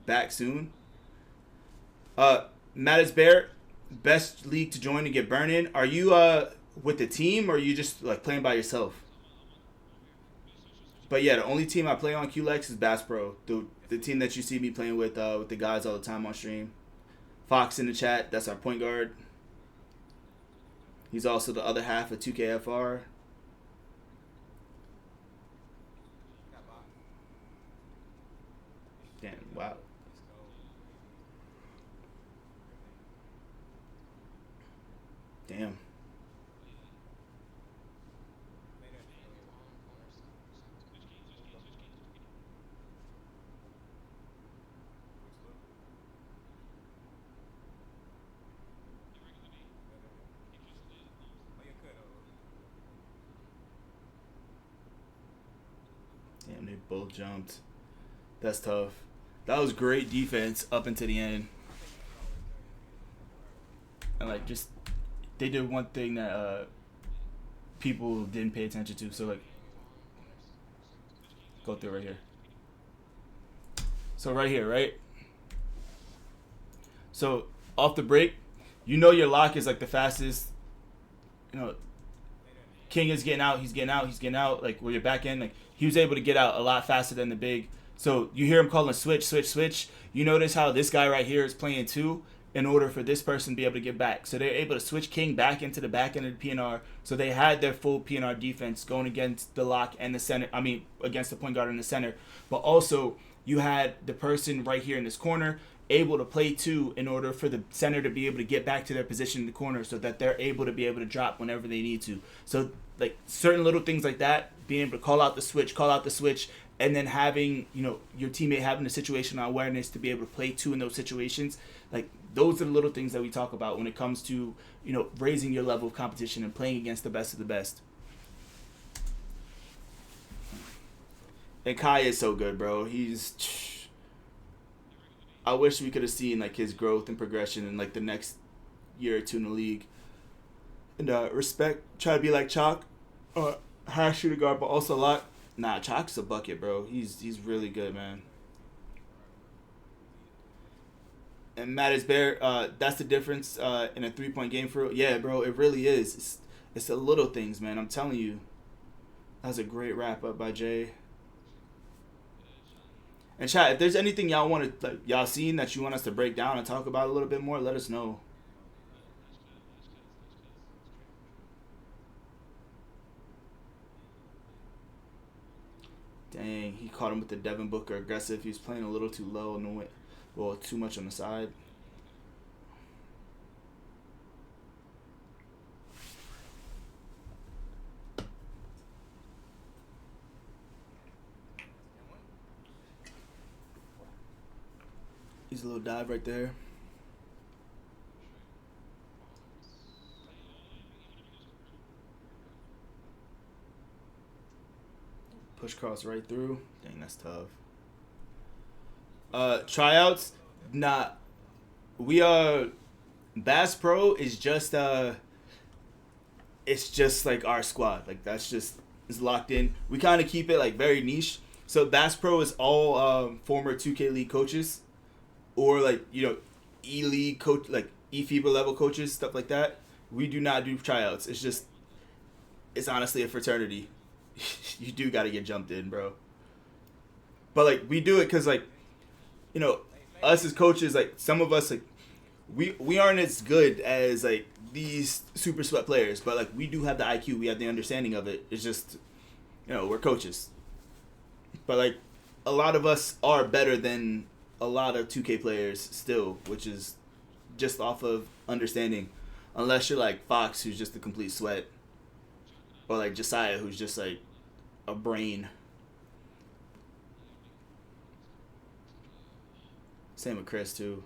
back soon. 𝙇𝙚𝙖𝙜𝙪𝙚, best league to join to get burn in. Are you with the team, or are you just like playing by yourself? But yeah, the only team I play on QLex is Bass Pro, the team that you see me playing with the guys all the time on stream. Fox in the chat, that's our point guard. He's also the other half of 2KFR. Damn, wow. Damn. Damn, they both jumped. That's tough. That was great defense up until the end. And like just they did one thing that people didn't pay attention to. So like go through right here. So right here, right? So off the break, you know your lock is like the fastest. You know, King is getting out, he's getting out, he's getting out. Like where you're back in, like he was able to get out a lot faster than the big. So you hear him calling switch, switch, switch. You notice how this guy right here is playing two in order for this person to be able to get back. So they're able to switch King back into the back end of the PNR. So they had their full PNR defense going against the lock and the center. I mean, against the point guard in the center. But also, you had the person right here in this corner able to play two in order for the center to be able to get back to their position in the corner so that they're able to be able to drop whenever they need to. So, like, certain little things like that, being able to call out the switch, and then having, you know, your teammate having the situational awareness to be able to play two in those situations, like, those are the little things that we talk about when it comes to, you know, raising your level of competition and playing against the best of the best. And Kai is so good, bro. I wish we could have seen, like, his growth and progression in, like, the next year or two in the league. And respect, try to be like Chalk, high shooting guard, but also a lot. Nah, Chalk's a bucket, bro. He's really good, man. And 𝙇𝙖𝙑𝙪, that's the difference in a 3-point game for real. Yeah, bro, it really is. It's the little things, man. I'm telling you. That was a great wrap up by Jay. And chat, if there's anything y'all want to, like, y'all seen that you want us to break down and talk about a little bit more, let us know. Dang, he caught him with the Devin Booker aggressive. He was playing a little too low and well, too much on the side. He's a little dive right there. Push cross right through. Dang, that's tough. Tryouts, nah. We Bass Pro is just it's just like our squad. Like that's just is locked in. We kind of keep it like very niche. So Bass Pro is all former 2K League coaches, or like, you know, E League coach, like eFIBA level coaches, stuff like that. We do not do tryouts. It's honestly a fraternity. You do got to get jumped in, bro. But like we do it because, like, you know, us as coaches, like some of us, like we aren't as good as like these super sweat players, but like we do have the IQ, we have the understanding of it. It's just, you know, we're coaches. But like a lot of us are better than a lot of 2K players still, which is just off of understanding. Unless you're like Fox, who's just a complete sweat, or like Josiah, who's just like a brain. Same with Chris too.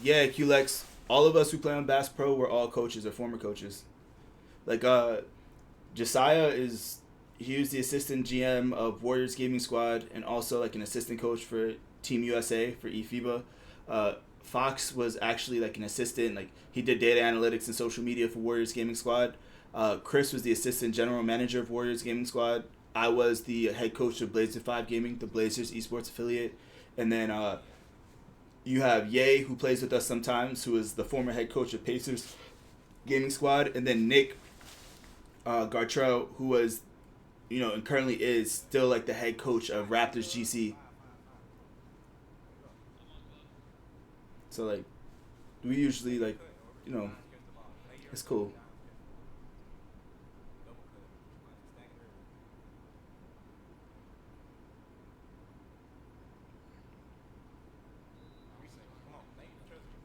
Yeah, QLex. All of us who play on Bass Pro, we're all coaches or former coaches. Like Josiah he was the assistant GM of Warriors Gaming Squad and also like an assistant coach for Team USA for eFIBA. Fox was actually like an assistant, like he did data analytics and social media for Warriors Gaming Squad. Chris was the assistant general manager of Warriors Gaming Squad. I was the head coach of Blazer5 Gaming, the Blazers esports affiliate. And then you have Ye, who plays with us sometimes, who is the former head coach of Pacers Gaming Squad. And then Nick Gartrell, who was, and currently is still like the head coach of Raptors GC. So like, we usually like, it's cool.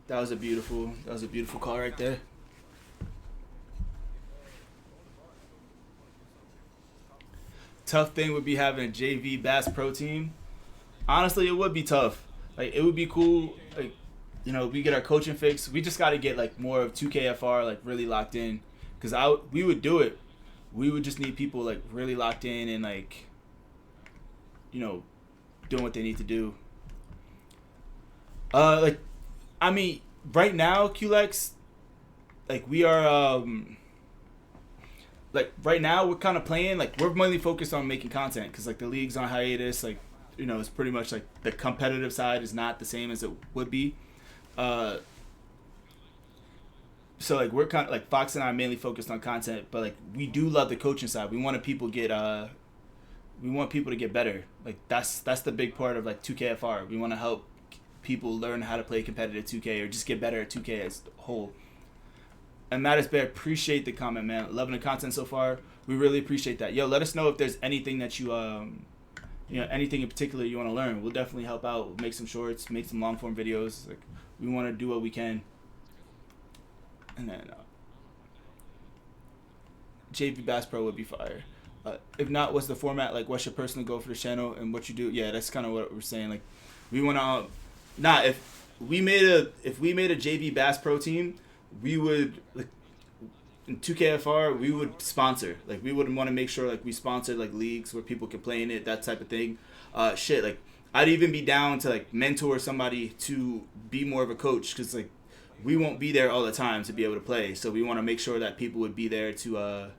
That was a beautiful call right there. Tough thing would be having a JV Bass Pro team. Honestly, it would be tough. Like, it would be cool. Like, we get our coaching fix. We just got to get like more of 2KFR like really locked in. Cause we would do it. We would just need people like really locked in and like, doing what they need to do. Right now, QLEX, like we are, like right now we're kind of playing, like we're mainly focused on making content because like the league's on hiatus, like, it's pretty much like the competitive side is not the same as it would be. So like we're kind of like Fox and I are mainly focused on content, but like we do love the coaching side. We want people to get better. Like that's the big part of like 2KFR. We want to help people learn how to play competitive 2K or just get better at 2K as a whole. And Matt is Bear, appreciate the comment, man. Loving the content so far. We really appreciate that. Yo, let us know if there's anything that you anything in particular you want to learn. We'll definitely help out. We'll make some shorts, make some long form videos. Like we want to do what we can. And then JV Bass Pro would be fire. If not, what's the format? Like, what's your personal goal for the channel and what you do? Yeah, that's kind of what we're saying. Like, we want to. If we made a JV Bass Pro team, we would like in 2KFR we would sponsor. Like we would want to make sure like we sponsored like leagues where people can play in it, that type of thing. Like I'd even be down to like mentor somebody to be more of a coach because like we won't be there all the time to be able to play. So we want to make sure that people would be there to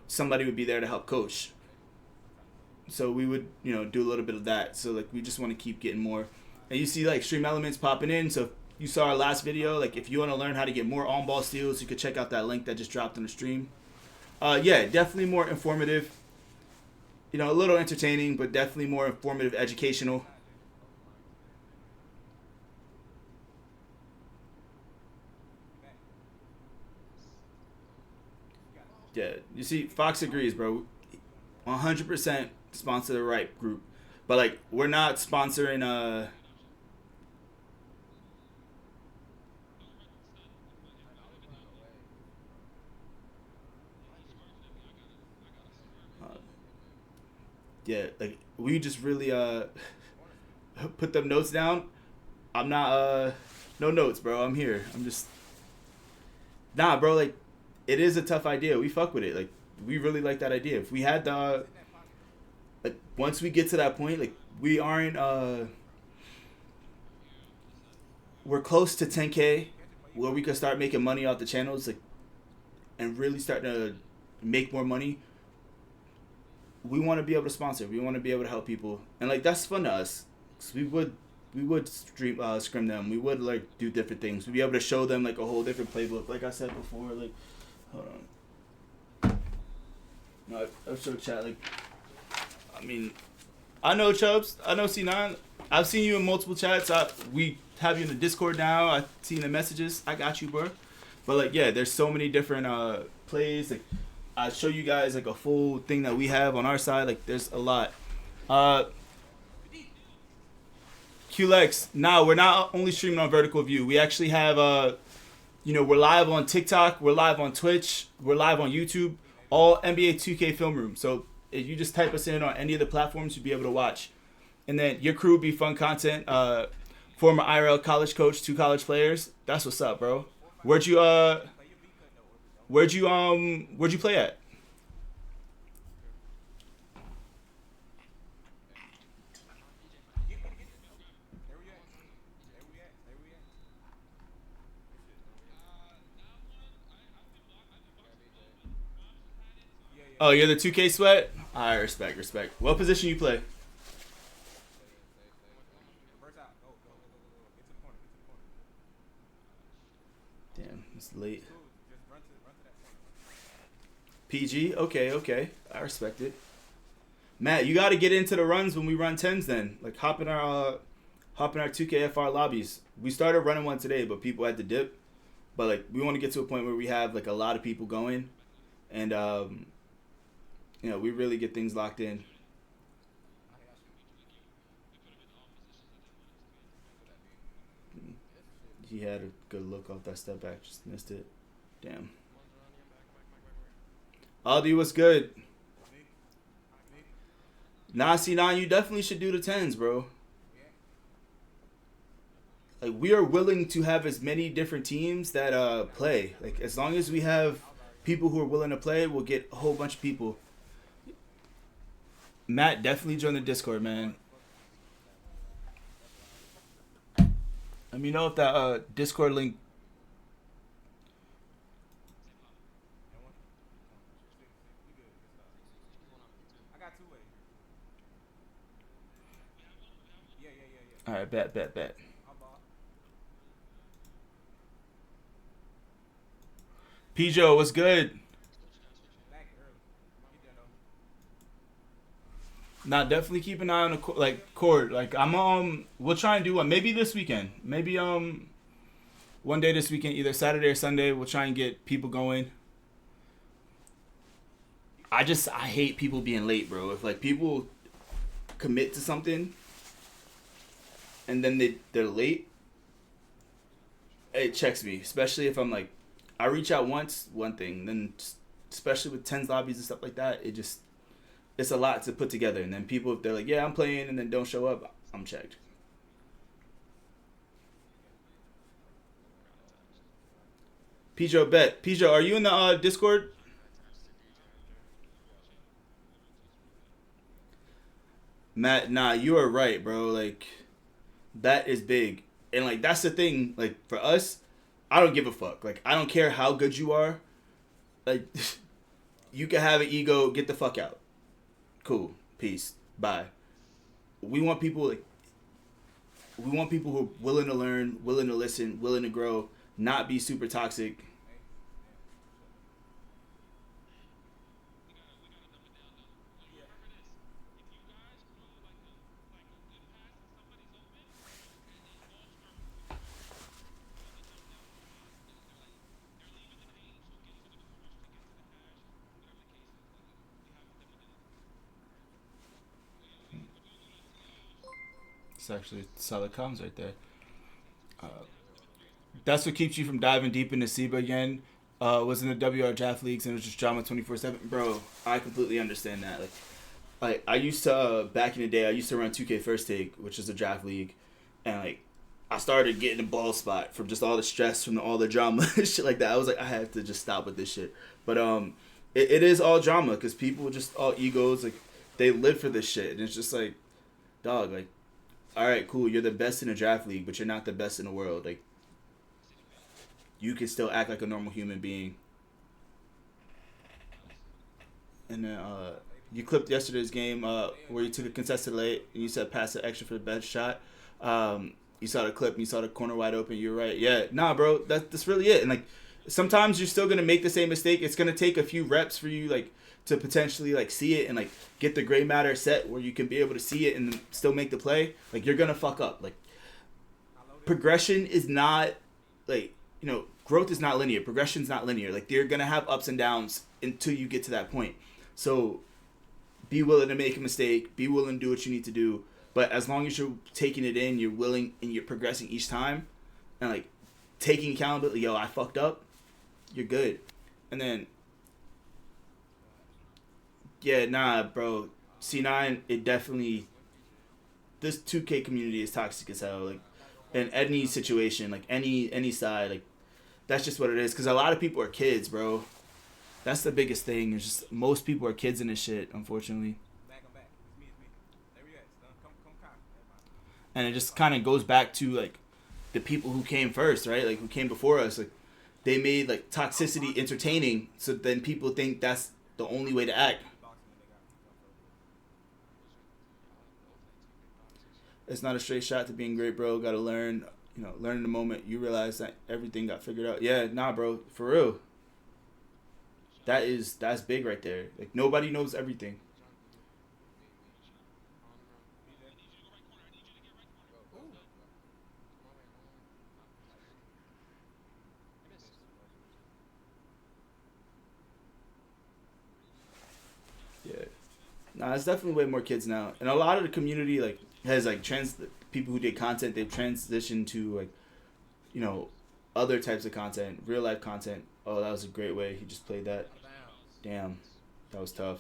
somebody would be there to help coach. So we would do a little bit of that. So like we just want to keep getting more. And you see like stream elements popping in. So you saw our last video. Like if you want to learn how to get more on-ball steals, you could check out that link that just dropped on the stream. Yeah, definitely more informative. A little entertaining, but definitely more informative, educational. Yeah, you see, Fox agrees, bro. 100% sponsor the right group. But like we're not sponsoring yeah, like we just really put them notes down. I'm not no notes, bro. I'm here. I'm just bro, like it is a tough idea. We fuck with it. Like we really like that idea. If we had the like once we get to that point, like we aren't we're close to 10K where we could start making money off the channels, like and really start to make more money. We want to be able to sponsor. We want to be able to help people, and like that's fun to us. Cause we would scrim them. We would like do different things. We'd be able to show them like a whole different playbook. Like I said before, like hold on. No, I'll show chat. Like I mean, I know Chubbs. I know C9. I've seen you in multiple chats. We have you in the Discord now. I've seen the messages. I got you, bro. But like yeah, there's so many different plays. Like I show you guys like a full thing that we have on our side. Like there's a lot. QLEX. Now we're not only streaming on Vertical View. We actually have we're live on TikTok. We're live on Twitch. We're live on YouTube. All NBA 2K Film Room. So if you just type us in on any of the platforms, you'll be able to watch. And then your crew will be fun content. Former IRL college coach, 2 college players. That's what's up, bro. Where'd you play at? Oh, you're the 2K sweat? I respect. What position you play? Damn, it's late. PG? Okay. I respect it. Matt, you got to get into the runs when we run 10s then. Like, hop in our 2KFR lobbies. We started running one today, but people had to dip. But, like, we want to get to a point where we have, like, a lot of people going. And, you know, we really get things locked in. He had a good look off that step back. Just missed it. Damn. Aldi, what's good? Nah, C9, you definitely should do the 10s, bro. Like, we are willing to have as many different teams that play. Like, as long as we have people who are willing to play, we'll get a whole bunch of people. Matt, definitely join the Discord, man. Let me know if that Discord link. All right, bet. Pijo, what's good? Nah, definitely keep an eye on the cord. Like, we'll try and do one maybe this weekend. Maybe one day this weekend, either Saturday or Sunday. We'll try and get people going. I hate people being late, bro. If like people commit to something and then they're late, it checks me. Especially if I'm like, I reach out once, one thing. Then especially with 10s lobbies and stuff like that, it's a lot to put together. And then people, if they're like, yeah, I'm playing, and then don't show up, I'm checked. Pijo, bet. Pijo, are you in the Discord? Matt, nah, you are right, bro. Like, that is big. And, like, that's the thing. Like, for us, I don't give a fuck. Like, I don't care how good you are. Like, you can have an ego, get the fuck out. Cool. Peace. Bye. We want people who are willing to learn, willing to listen, willing to grow, not be super toxic. It's actually solid comms right there. That's what keeps you from diving deep into SIBA again. Was in the WR draft leagues and it was just drama 24/7. Bro, I completely understand that. Like I used to back in the day, I used to run 2K First Take, which is a draft league, and like I started getting a ball spot from just all the stress from all the drama shit like that. I was like, I have to just stop with this shit. But it is all drama because people just all egos. Like they live for this shit, and it's just like, dog, like, all right, cool, you're the best in a draft league, but you're not the best in the world. Like, you can still act like a normal human being. And then you clipped yesterday's game where you took a contested late and you said pass it extra for the best shot. You saw the clip and you saw the corner wide open. You're right. Yeah, nah, bro, that's really it. And like sometimes you're still gonna make the same mistake. It's gonna take a few reps for you like to potentially like see it and like get the gray matter set where you can be able to see it and still make the play. Like you're gonna fuck up. Like progression is not like, you know, growth is not linear. Progression's not linear. Like you're gonna have ups and downs until you get to that point. So be willing to make a mistake. Be willing to do what you need to do. But as long as you're taking it in, you're willing and you're progressing each time, and like taking accountability. Yo, I fucked up. You're good. And then, yeah, nah, bro. C9, it definitely. This 2K community is toxic as hell. Like, in any situation, like any side, like that's just what it is. Because a lot of people are kids, bro. That's the biggest thing. It's just most people are kids in this shit, unfortunately. And it just kind of goes back to like the people who came first, right? Like who came before us. Like they made like toxicity entertaining, so then people think that's the only way to act. It's not a straight shot to being great, bro. Got to learn, learn in the moment. You realize that everything got figured out. Yeah, nah, bro, for real. That's big right there. Like nobody knows everything. Yeah. Nah, it's definitely way more kids now, and a lot of the community like has like people who did content. They've transitioned to like you know other types of content, real life content. Oh, that was a great way. He just played that. Damn, that was tough.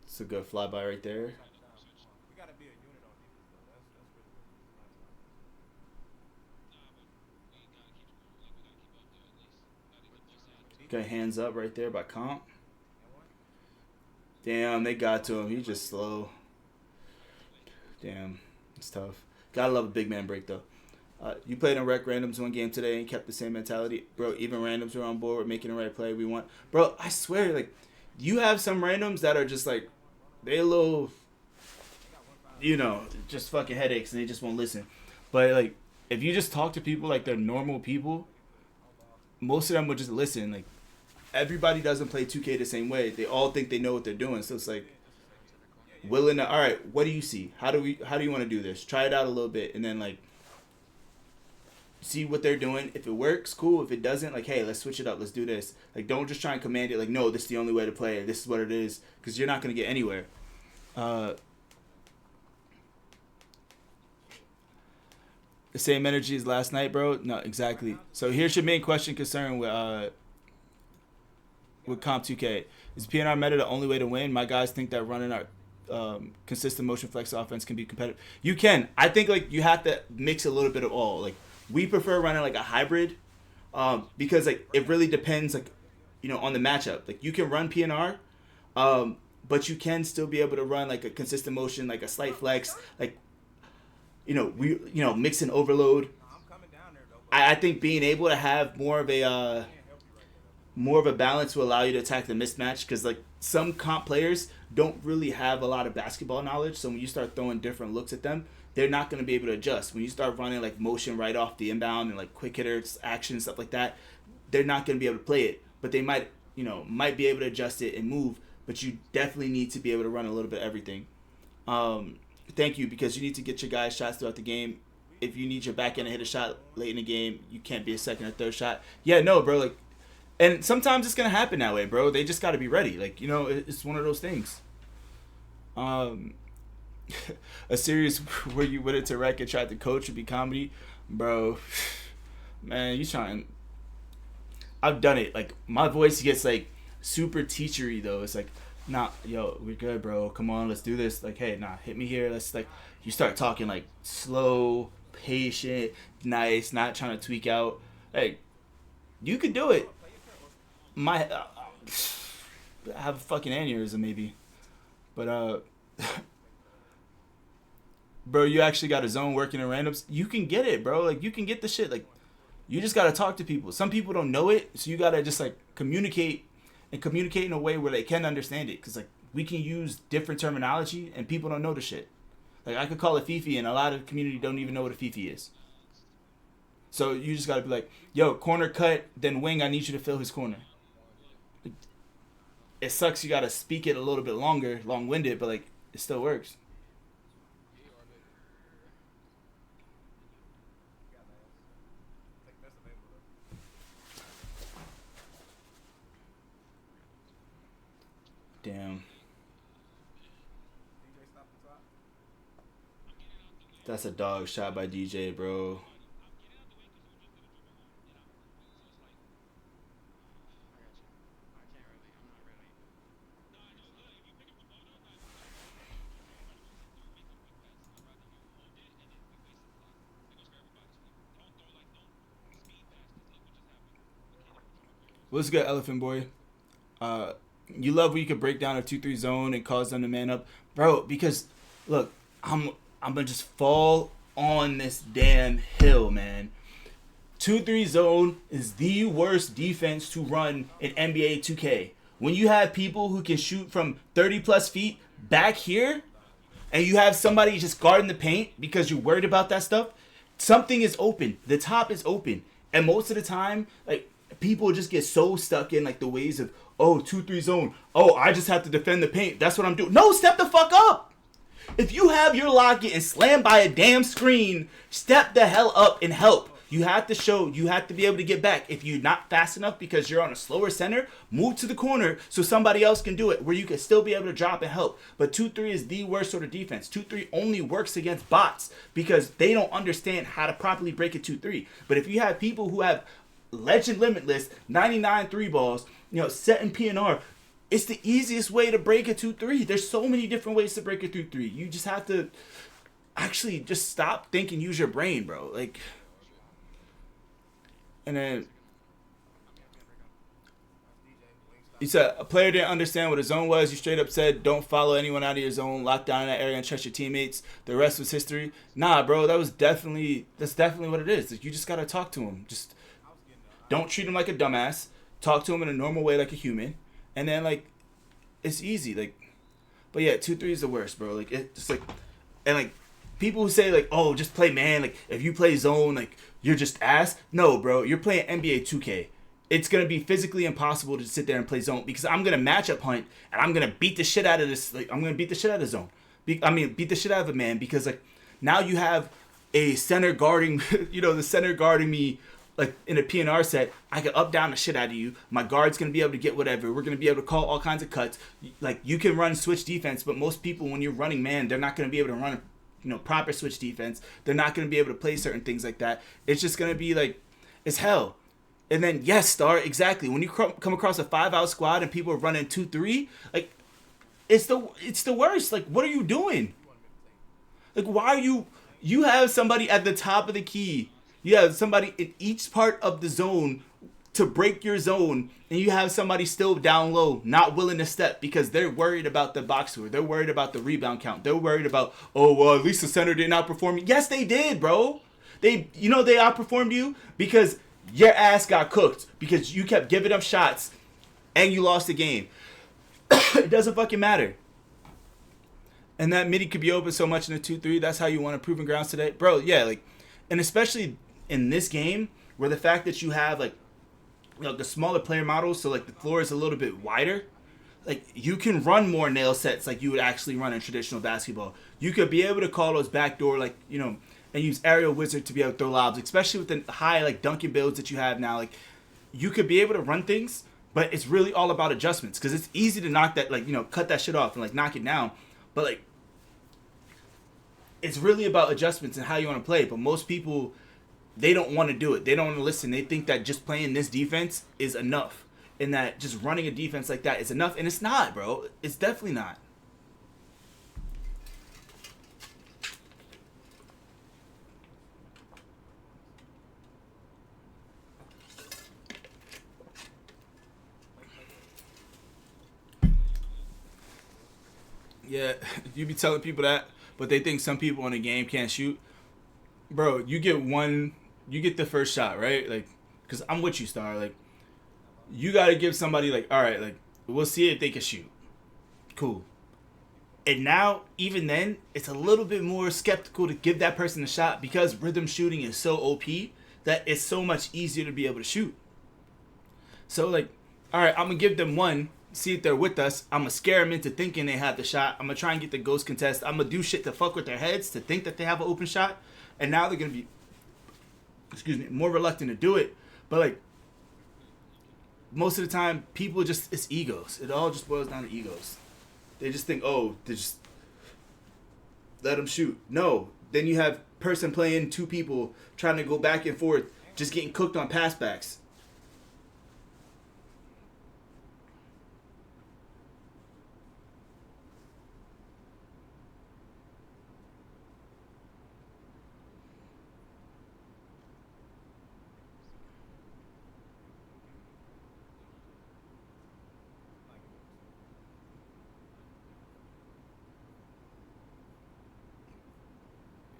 It's a good flyby right there. Got hands up right there by Comp. Damn, they got to him. He's just slow. Damn, it's tough. Gotta love a big man break though. You played in rec randoms one game today and kept the same mentality, bro. Even randoms were on board with making the right play. We want, bro. I swear, like, you have some randoms that are just like they a little, just fucking headaches and they just won't listen. But like, if you just talk to people like they're normal people, most of them will just listen. Like, everybody doesn't play 2K the same way. They all think they know what they're doing. So it's like willing to, all right, what do you see? How do you want to do this? Try it out a little bit and then like see what they're doing. If it works, cool. If it doesn't, like, hey, let's switch it up. Let's do this. Like, don't just try and command it. Like, no, this is the only way to play it. This is what it is. Because you're not going to get anywhere. The same energy as last night, bro? No, exactly. So here's your main question concern with Comp 2K. Is PNR meta the only way to win? My guys think that running our consistent motion flex offense can be competitive. You can. I think like you have to mix a little bit of all. Like we prefer running like a hybrid because like it really depends like on the matchup. Like you can run PNR, but you can still be able to run like a consistent motion, like a slight flex, like mix and overload. I think being able to have more of a balance will allow you to attack the mismatch because like some comp players don't really have a lot of basketball knowledge, so when you start throwing different looks at them, they're not going to be able to adjust. When you start running like motion right off the inbound and like quick hitters action stuff like that, they're not going to be able to play it, but they might be able to adjust it and move, but you definitely need to be able to run a little bit of everything. Thank you, because you need to get your guys shots throughout the game. If you need your back end to hit a shot late in the game, you can't be a second or third shot. Yeah, no, bro, like. And sometimes it's going to happen that way, bro. They just got to be ready. Like, it's one of those things. A series where you went into rec and tried to coach would be comedy. Bro, man, you trying. I've done it. Like, my voice gets, like, super teachery, though. It's like, nah, yo, we're good, bro. Come on, let's do this. Like, hey, nah, hit me here. Let's, like, you start talking, like, slow, patient, nice, not trying to tweak out. Hey, you could do it. I have a fucking aneurysm maybe, but bro, you actually got a zone working in randoms. You can get it, bro. Like you can get the shit. Like you just gotta talk to people. Some people don't know it, so you gotta just like communicate in a way where they can understand it. Cause like we can use different terminology and people don't know the shit. Like I could call it Fifi, and a lot of the community don't even know what a Fifi is. So you just gotta be like, yo, corner cut, then wing. I need you to fill his corner. It sucks you gotta speak it a little bit longer, long-winded, but like it still works. Damn. That's a dog shot by DJ, bro. What's good, Elephant Boy? You love when you can break down a 2-3 zone and cause them to man up, bro. Because look, I'm gonna just fall on this damn hill, man. 2-3 zone is the worst defense to run in NBA 2K. When you have people who can shoot from 30 plus feet back here, and you have somebody just guarding the paint because you're worried about that stuff, something is open. The top is open. And most of the time, like, people just get so stuck in, like, the ways of, oh, 2-3 zone. Oh, I just have to defend the paint. That's what I'm doing. No, step the fuck up. If you have your lock getting slammed by a damn screen, step the hell up and help. You have to show, you have to be able to get back. If you're not fast enough because you're on a slower center, move to the corner so somebody else can do it where you can still be able to drop and help. But 2-3 is the worst sort of defense. 2-3 only works against bots because they don't understand how to properly break a 2-3. But if you have people who have legend limitless, 99 3 balls, setting PNR, it's the easiest way to break a 2-3. There's so many different ways to break a 2-3. You just have to actually just stop thinking, use your brain, bro. Like... And then he said a player didn't understand what a zone was. You straight up said, don't follow anyone out of your zone, lock down in that area and trust your teammates. The rest was history. Nah, bro, that's definitely what it is. Like, you just got to talk to him. Just don't treat him like a dumbass. Talk to him in a normal way like a human. And then, like, it's easy. Like, but yeah, 2-3 is the worst, bro. Like, it just like, and like, people who say, like, oh, just play man. Like, if you play zone, like, you're just ass. No, bro. You're playing NBA 2K. It's going to be physically impossible to sit there and play zone because I'm going to matchup hunt and I'm going to beat the shit out of this. Like, I'm going to beat the shit out of zone. Beat the shit out of a man because, like, now you have a center guarding, the center guarding me, like, in a PNR set. I can up down the shit out of you. My guard's going to be able to get whatever. We're going to be able to call all kinds of cuts. Like, you can run switch defense, but most people, when you're running man, they're not going to be able to run proper switch defense. They're not going to be able to play certain things like that. It's just going to be like, it's hell. And then, yes, Star, exactly. When you come across a 5-out squad and people are running 2-3, like, it's the worst. Like, what are you doing? Like, why are you have somebody at the top of the key. You have somebody in each part of the zone to break your zone, and you have somebody still down low, not willing to step because they're worried about the box score. They're worried about the rebound count. They're worried about, oh, well, at least the center didn't outperform me. Yes, they did, bro. They outperformed you because your ass got cooked because you kept giving up shots and you lost the game. It doesn't fucking matter. And that midi could be open so much in the 2-3. That's how you want to prove grounds today. Bro, yeah, like, and especially in this game where the fact that you have, like, the smaller player models, so like the floor is a little bit wider, like you can run more nail sets like you would actually run in traditional basketball. You could be able to call those backdoor, like, and use aerial wizard to be able to throw lobs, especially with the high like dunking builds that you have now. Like, you could be able to run things, but it's really all about adjustments because it's easy to knock that, like, cut that shit off and like knock it down, but like it's really about adjustments and how you want to play. But most people, they don't want to do it. They don't want to listen. They think that just playing this defense is enough and that just running a defense like that is enough. And it's not, bro. It's definitely not. Yeah, you be telling people that, but they think some people in the game can't shoot. Bro, you get the first shot, right? Like, because I'm with you, Star. Like, you got to give somebody, like, all right, like, we'll see if they can shoot. Cool. And now, even then, it's a little bit more skeptical to give that person a shot because rhythm shooting is so OP that it's so much easier to be able to shoot. So, like, all right, I'm going to give them one, see if they're with us. I'm going to scare them into thinking they have the shot. I'm going to try and get the ghost contest. I'm going to do shit to fuck with their heads to think that they have an open shot. And now they're going to be, more reluctant to do it. But, like, most of the time, people just, it's egos. It all just boils down to egos. They just think, oh, they just let them shoot. No. Then you have person playing two people trying to go back and forth, just getting cooked on pass backs.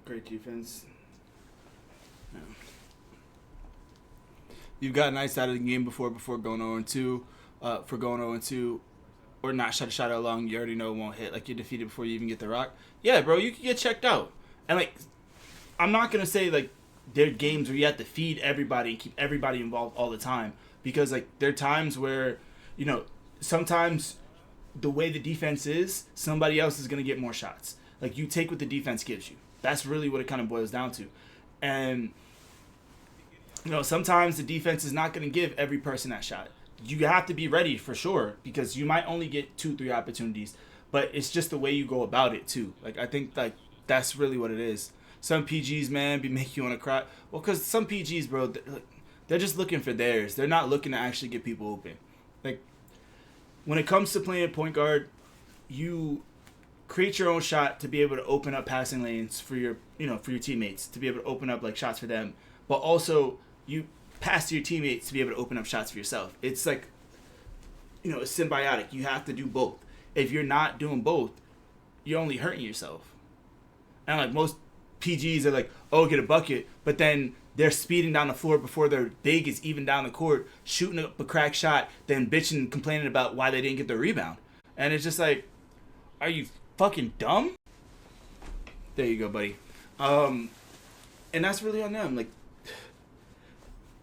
Great defense. Yeah. You've gotten nice out of the game before going 0-2. For going 0-2, or not shot a shot out long, you already know it won't hit. Like, you're defeated before you even get the rock. Yeah, bro, you can get checked out. And, like, I'm not going to say, like, there are games where you have to feed everybody and keep everybody involved all the time. Because, like, there are times where, you know, sometimes the way the defense is, somebody else is going to get more shots. Like, you take what the defense gives you. That's really what it kind of boils down to. And, you know, sometimes the defense is not going to give every person that shot. You have to be ready for sure, because you might only get 2-3 opportunities, but it's just the way you go about it too. Like, I think, like, that's really what it is. Some PGs, man, be making you want to cry. Well, because some PGs, bro, they're just looking for theirs. They're not looking to actually get people open. Like, when it comes to playing point guard, you create your own shot to be able to open up passing lanes for your, you know, for your teammates, to be able to open up, like, shots for them, but also you pass to your teammates to be able to open up shots for yourself. It's like, you know, it's symbiotic. You have to do both. If you're not doing both, you're only hurting yourself. And, like, most PGs are like, oh, get a bucket, but then they're speeding down the floor before their big is even down the court, shooting up a crack shot, then bitching and complaining about why they didn't get the rebound. And it's just like, are you fucking dumb? There you go, buddy. And that's really on them. Like,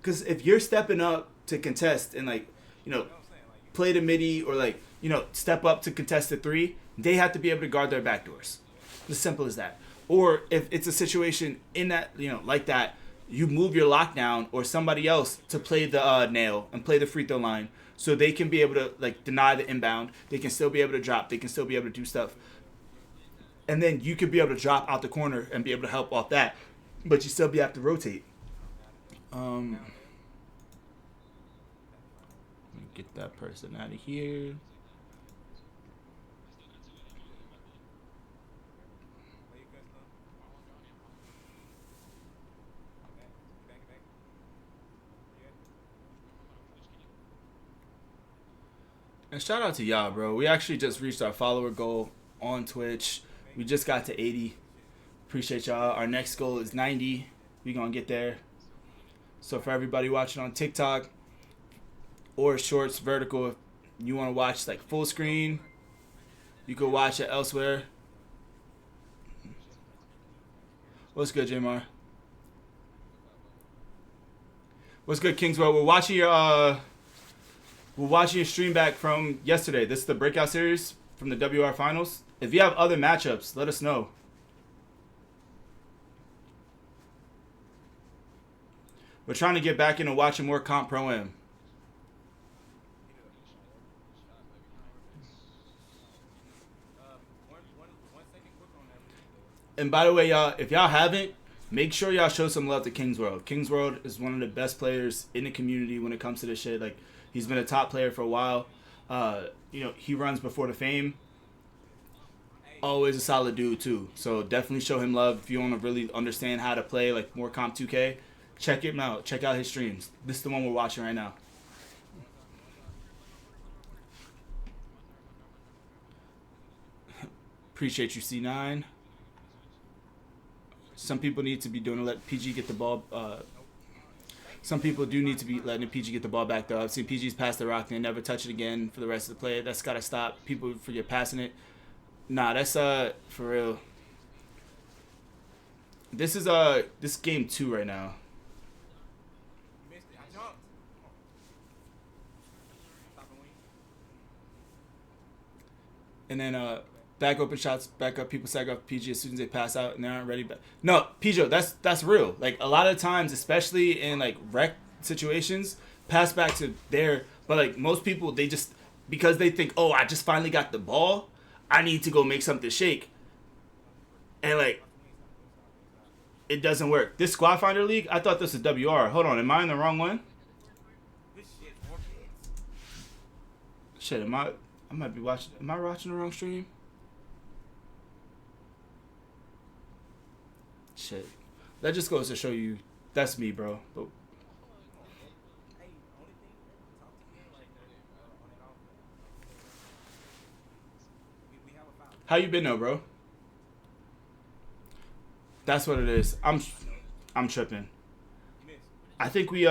because if you're stepping up to contest and, like, you know, play the midi or, like, you know, step up to contest the three, they have to be able to guard their backdoors. As simple as that. Or if it's a situation in that, you know, like that, you move your lockdown or somebody else to play the nail and play the free throw line so they can be able to, like, deny the inbound. They can still be able to drop. They can still be able to do stuff. And then you could be able to drop out the corner and be able to help off that. But you still have to rotate. Get that person out of here. And shout out to y'all, bro. We actually just reached our follower goal on Twitch. We just got to 80. Appreciate y'all. Our next goal is 90. We gonna get there. So for everybody watching on TikTok or Shorts Vertical, if you want to watch, like, full screen, you could watch it elsewhere. What's good, Jamar? What's good, Kingswell? We're watching your stream back from yesterday. This is the breakout series from the WR finals. If you have other matchups, let us know. We're trying to get back into watching more Comp Pro-Am. And by the way, y'all, if y'all haven't, make sure y'all show some love to King's World. King's World is one of the best players in the community when it comes to this shit. Like, he's been a top player for a while. You know, he runs before the fame. Always a solid dude, too. So definitely show him love. If you want to really understand how to play, like, more Comp 2K, check him out. Check out his streams. This is the one we're watching right now. Appreciate you, C9. Some people need to be doing to let PG get the ball. Some people do need to be letting PG get the ball back, though. I've seen PGs pass the rock and never touch it again for the rest of the play. That's got to stop. People forget passing it. Nah, that's for real. This is this game 2 right now. And then back open shots, back up, people sag off PG as soon as they pass out and they aren't ready. But no, PJ, that's real. Like, a lot of times, especially in, like, rec situations, pass back to there. But, like, most people, they just, because they think, oh, I just finally got the ball, I need to go make something shake. And, like, it doesn't work. This Squad Finder League, I thought this was WR. Hold on, am I in the wrong one? Shit, I might be watching, am I watching the wrong stream? Shit. That just goes to show you, that's me, bro. But how you been, though, bro? That's what it is. I'm tripping. I think we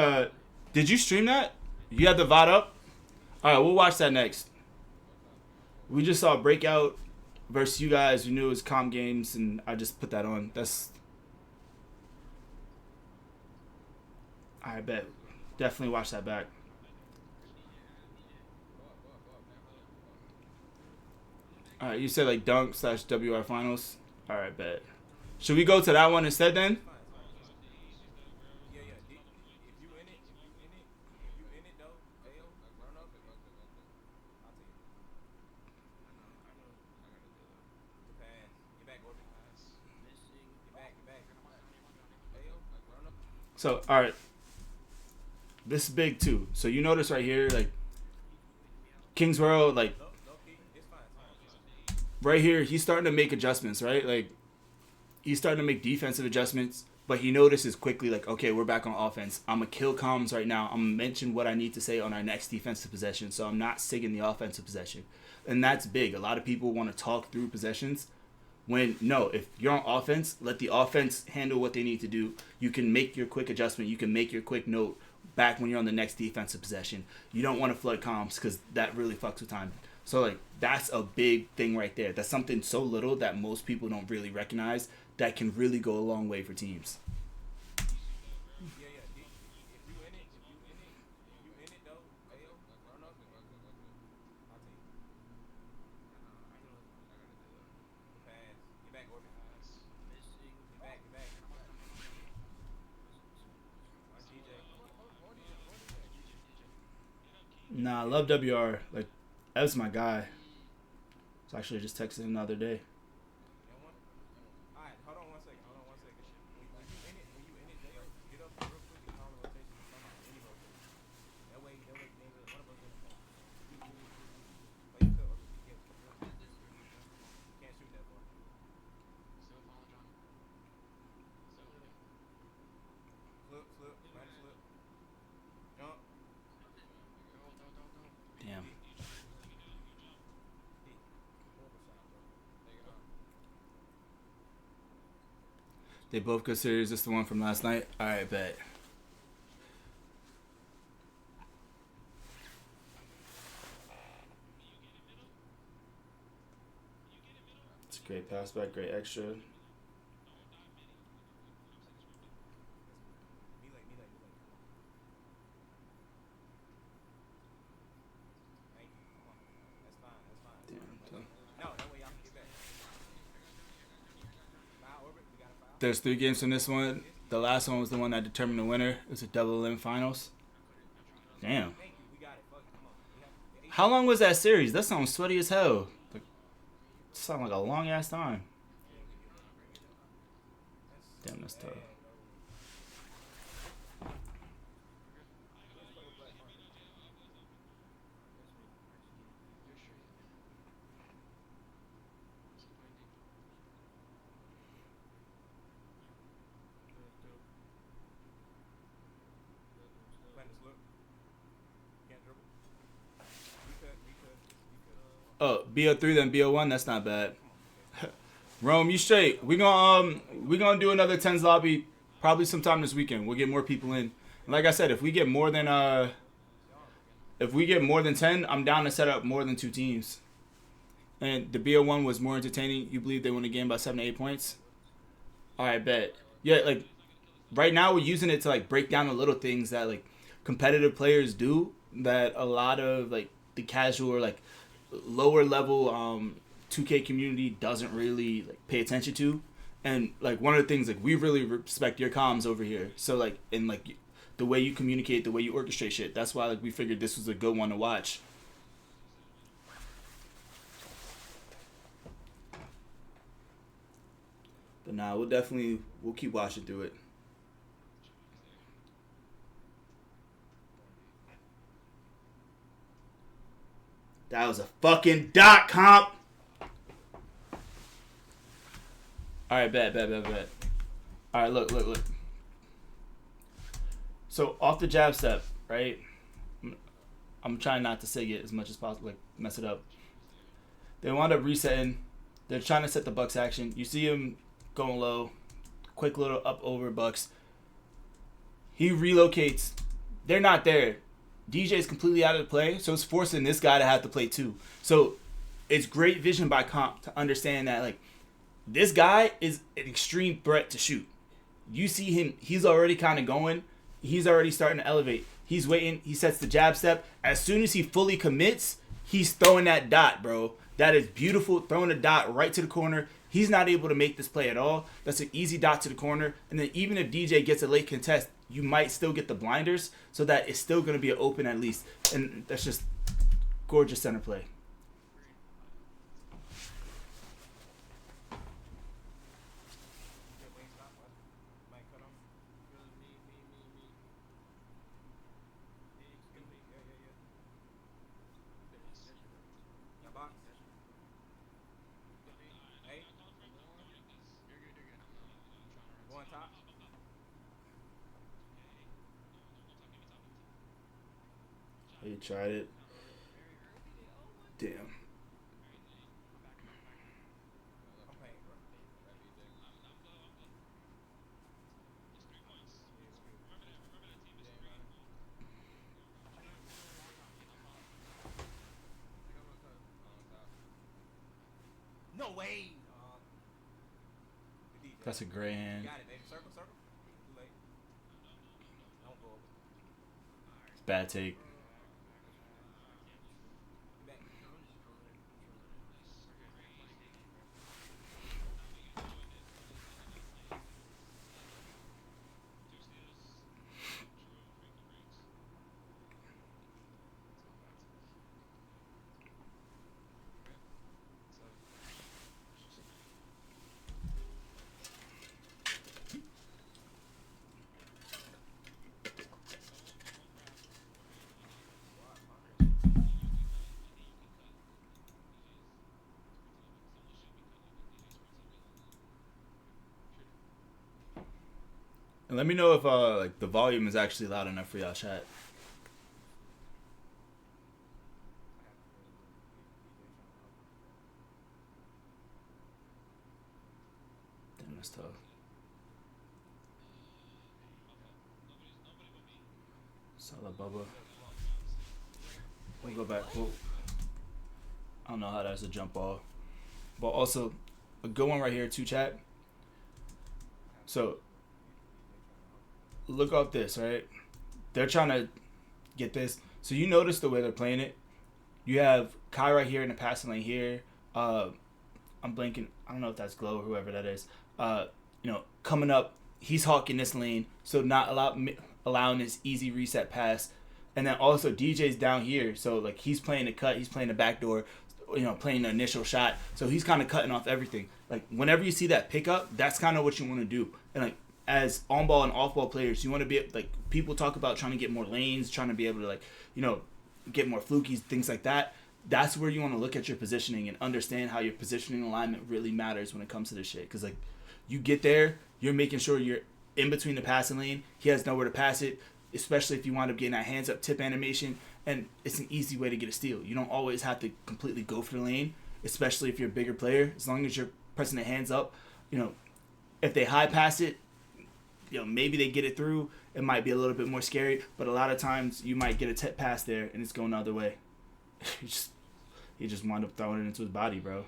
did you stream that? You had the VOD up? Alright, we'll watch that next. We just saw Breakout versus you guys. We knew it was comp games, and I just put that on. That's I bet. Definitely watch that back. Alright, you said like dunk/WR finals. Alright, bet. Should we go to that one instead then? So, alright. This is big too. So you notice right here, like Kings World, like right here, he's starting to make adjustments, right? Like he's starting to make defensive adjustments, but he notices quickly, like, okay, we're back on offense. I'm gonna kill comms right now. I'm gonna mention what I need to say on our next defensive possession, so I'm not sigging the offensive possession. And that's big. A lot of people want to talk through possessions. When, no, if you're on offense, let the offense handle what they need to do. You can make your quick adjustment. You can make your quick note back when you're on the next defensive possession. You don't want to flood comms because that really fucks with time. So, like, that's a big thing right there. That's something so little that most people don't really recognize that can really go a long way for teams. Nah, I love WR. Like, that's my guy. I was actually just texting him the other day. Damn. They both good series. Just the one from last night. All right, bet. It's a great pass back, great extra. There's 3 games from this one. The last one was the one that determined the winner. It was a double elimination finals. Damn. How long was that series? That sounds sweaty as hell. Like, sound like a long ass time. Damn, that's tough. Oh, BO3 then BO1. That's not bad. Rome, you straight. We gonna do another 10s lobby probably sometime this weekend. We'll get more people in. Like I said, if we get more than 10, I'm down to set up more than 2 teams. And the BO1 was more entertaining. You believe they won the game by 7 to 8 points? All right, bet. Yeah, like right now we're using it to like break down the little things that like competitive players do that a lot of like the casual or like lower level 2K community doesn't really like pay attention to. And like one of the things, like we really respect your comms over here. So like in like the way you communicate, the way you orchestrate shit. That's why like we figured this was a good one to watch. But nah, we'll keep watching through it. That was a fucking dot comp. Alright, bet. Alright, look. So off the jab step, right? I'm trying not to sig it as much as possible, like mess it up. They wound up resetting. They're trying to set the Bucks action. You see him going low, quick little up over Bucks. He relocates. They're not there. DJ is completely out of the play, so it's forcing this guy to have to play too. So it's great vision by comp to understand that like this guy is an extreme threat to shoot. You see him, he's already kind of going. He's already starting to elevate. He's waiting. He sets the jab step. As soon as he fully commits, he's throwing that dot, bro. That is beautiful. Throwing a dot right to the corner. He's not able to make this play at all. That's an easy dot to the corner. And then even if DJ gets a late contest, you might still get the blinders so that it's still going to be an open at least. And that's just gorgeous center play. He tried it. Damn. No way. That's a great hand. Got it, baby. Circle, circle. Too late. Don't go over. It's bad take. Back. And let me know if like the volume is actually loud enough for y'all chat. Damn, that's tough. Solid Bubba. We'll go back. Cool. I don't know how that's a jump ball. But also, a good one right here too, chat. So, look up this, right? They're trying to get this. So you notice the way they're playing it. You have Kai right here in the passing lane here. I'm blanking. I don't know if that's Glow or whoever that is. You know, coming up, he's hawking this lane, so not allowing this easy reset pass. And then also DJ's down here, so like he's playing the cut, he's playing the backdoor, you know, playing the initial shot. So he's kind of cutting off everything. Like whenever you see that pickup, that's kind of what you want to do. And like as on-ball and off-ball players, you want to be like, people talk about trying to get more lanes, trying to be able to like, you know, get more flukies, things like that. That's where you want to look at your positioning and understand how your positioning alignment really matters when it comes to this shit. Because like you get there, you're making sure you're in between the passing lane. He has nowhere to pass it, especially if you wind up getting that hands up tip animation. And it's an easy way to get a steal. You don't always have to completely go for the lane, especially if you're a bigger player. As long as you're pressing the hands up, you know, if they high pass it, you know, maybe they get it through. It might be a little bit more scary, but a lot of times you might get a tip pass there and it's going the other way. He just wound up throwing it into his body, bro.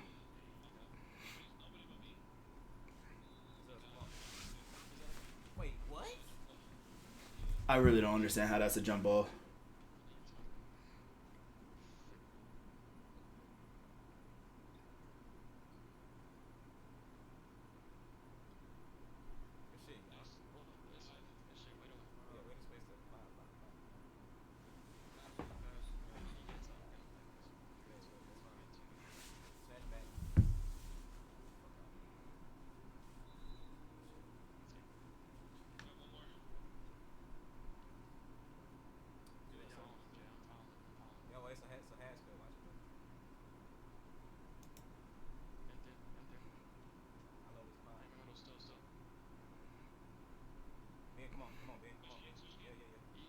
Wait, what? I really don't understand how that's a jump ball.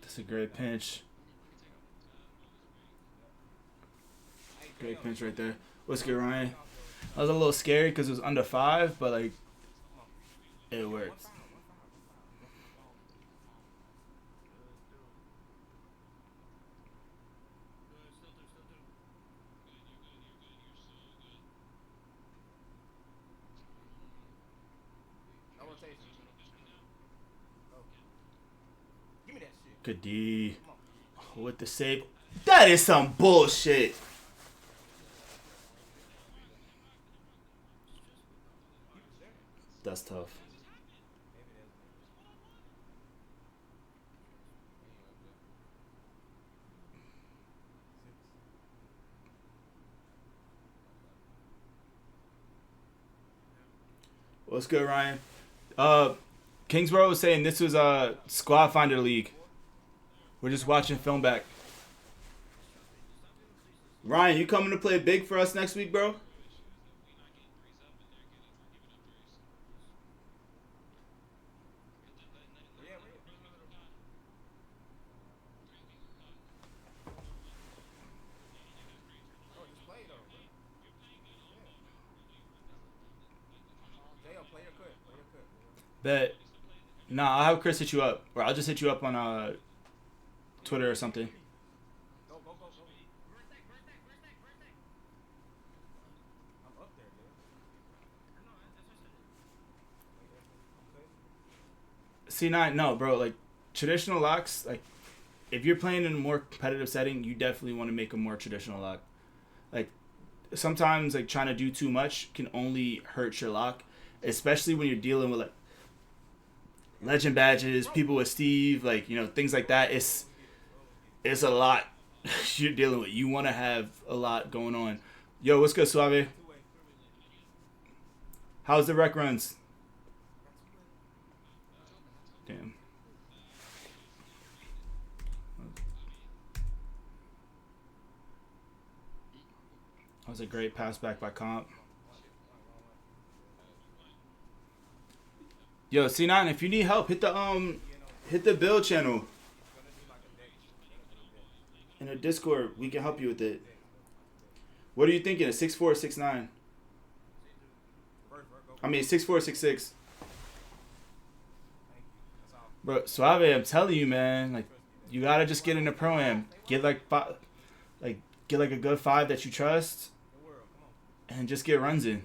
That's a great pinch. Great pinch right there. What's good, Ryan? I was a little scared because it was under 5, but like It works. No rotation. Oh. Give me that shit. Good D. Come on. With the save. That is some bullshit. He was there. That's tough. Maybe that's What's good, Ryan? Kingsborough was saying this was a squad finder league. We're just watching film back. Ryan, you coming to play big for us next week, bro? Bet. Nah, I'll have Chris hit you up. Or I'll just hit you up on Twitter or something. Go. I'm up there, dude. C9, no, bro. Like, traditional locks, like, if you're playing in a more competitive setting, you definitely want to make a more traditional lock. Like, sometimes, like, trying to do too much can only hurt your lock, especially when you're dealing with, like, legend badges, people with Steve, like, you know, things like that. It's a lot you're dealing with. You want to have a lot going on. Yo, what's good, Suave? How's the rec runs? Damn. That was a great pass back by Comp. Yo, C9, if you need help, hit the build channel in the Discord. We can help you with it. What are you thinking? A 6'4" or 6'9"? I mean 6'4" or 6'6". Bro, Suave, I'm telling you, man, like, you gotta just get in the pro-am. Get like get like a good 5 that you trust, and just get runs in.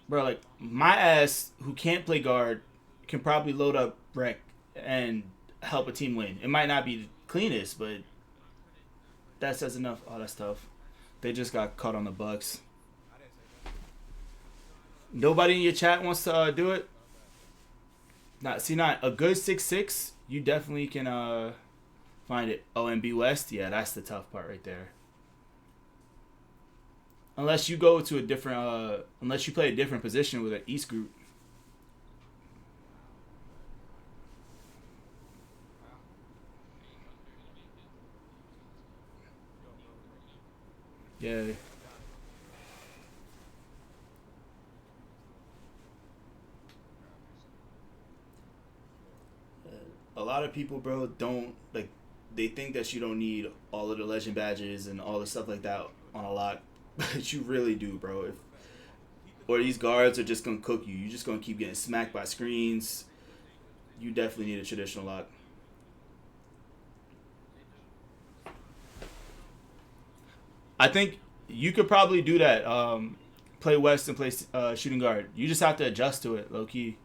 Bro, like, my ass, who can't play guard, can probably load up rec and help a team win. It might not be the cleanest, but that says enough. Oh, that's tough. They just got caught on the Bucks. Nobody in your chat wants to do it? See, not a good 6'6", you definitely can find it. OMB West, yeah, that's the tough part right there. Unless you go to a different, unless you play a different position with an East group. Yeah. A lot of people, bro, don't, like, they think that you don't need all of the legend badges and all the stuff like that on a lock. But you really do, bro. Or these guards are just going to cook you. You're just going to keep getting smacked by screens. You definitely need a traditional lock. I think you could probably do that. Play West and play shooting guard. You just have to adjust to it, low-key.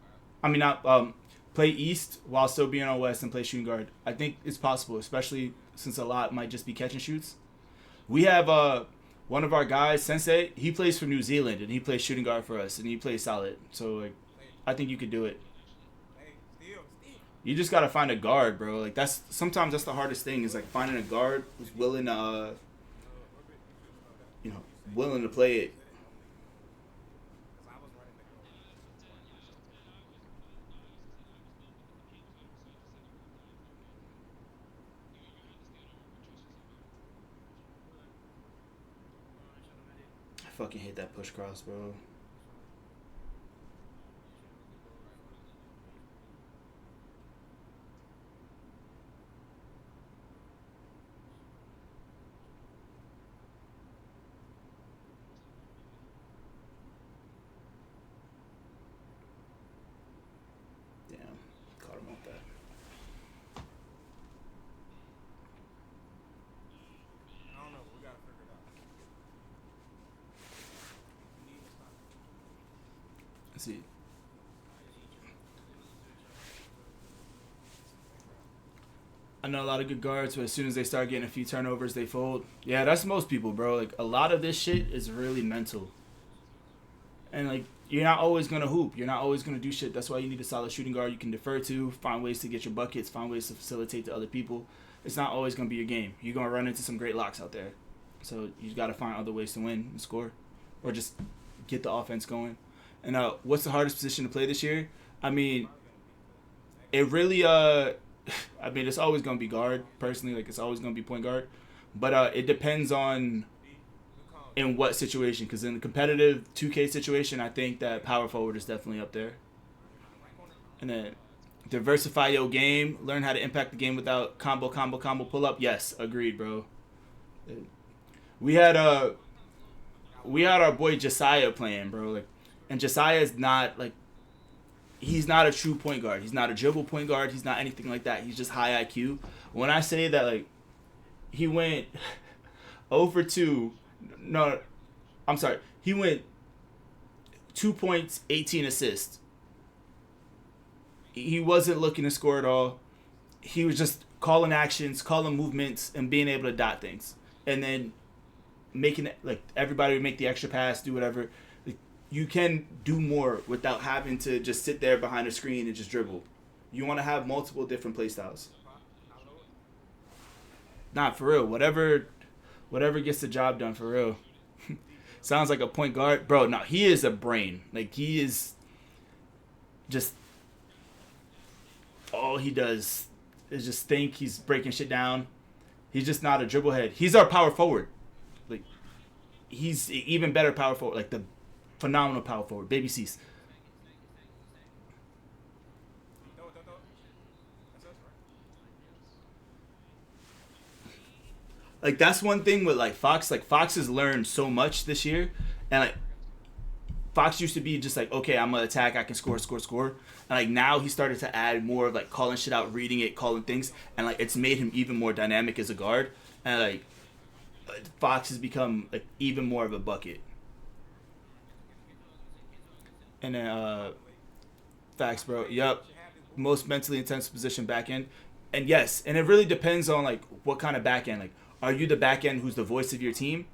I mean, not play East while still being on West and play shooting guard. I think it's possible, especially since a lot might just be catch and shoots. We have one of our guys, Sensei, he plays for New Zealand, and he plays shooting guard for us, and he plays solid. So, like, I think you could do it. You just got to find a guard, bro. Like, sometimes that's the hardest thing, is, like, finding a guard who's willing to, willing to play it. I fucking hate that push cross, bro. Let's see. I know a lot of good guards, but as soon as they start getting a few turnovers, they fold. Yeah, that's most people, bro. Like, a lot of this shit is really mental. And, like, you're not always going to hoop. You're not always going to do shit. That's why you need a solid shooting guard you can defer to, find ways to get your buckets, find ways to facilitate to other people. It's not always going to be your game. You're going to run into some great locks out there. So you got to find other ways to win and score, or just get the offense going. And what's the hardest position to play this year? I mean, it really I mean, it's always gonna be guard. Personally, like, it's always gonna be point guard. But it depends on in what situation. Because in the competitive 2K situation, I think that power forward is definitely up there. And then diversify your game. Learn how to impact the game without combo pull up. Yes, agreed, bro. We had our boy Josiah playing, bro. Like, and Josiah is not like, he's not a true point guard. He's not a dribble point guard. He's not anything like that. He's just high IQ. When I say that, like, he went 0 for 2. No, I'm sorry. He went 2 points, 18 assists. He wasn't looking to score at all. He was just calling actions, calling movements, and being able to dot things. And then making it, like, everybody would make the extra pass, do whatever. Like, you can do more without having to just sit there behind a screen and just dribble. You want to have multiple different play styles. Nah, for real. Whatever gets the job done, for real. Sounds like a point guard. Bro, no, he is a brain. Like, he is just, all he does is just think he's breaking shit down. He's just not a dribble head. He's our power forward. Like, he's even better power forward. Like, the phenomenal power forward. Baby Cease. Like, that's one thing with, like, Fox. Like, Fox has learned so much this year. And, like, Fox used to be just like, okay, I'm going to attack. I can score. And, like, now he started to add more of, like, calling shit out, reading it, calling things. And, like, it's made him even more dynamic as a guard. And, like, Fox has become, like, even more of a bucket. And then, facts, bro. Yup. Most mentally intense position, back end. And, yes, and it really depends on, like, what kind of back end. Like, are you the back end who's the voice of your team?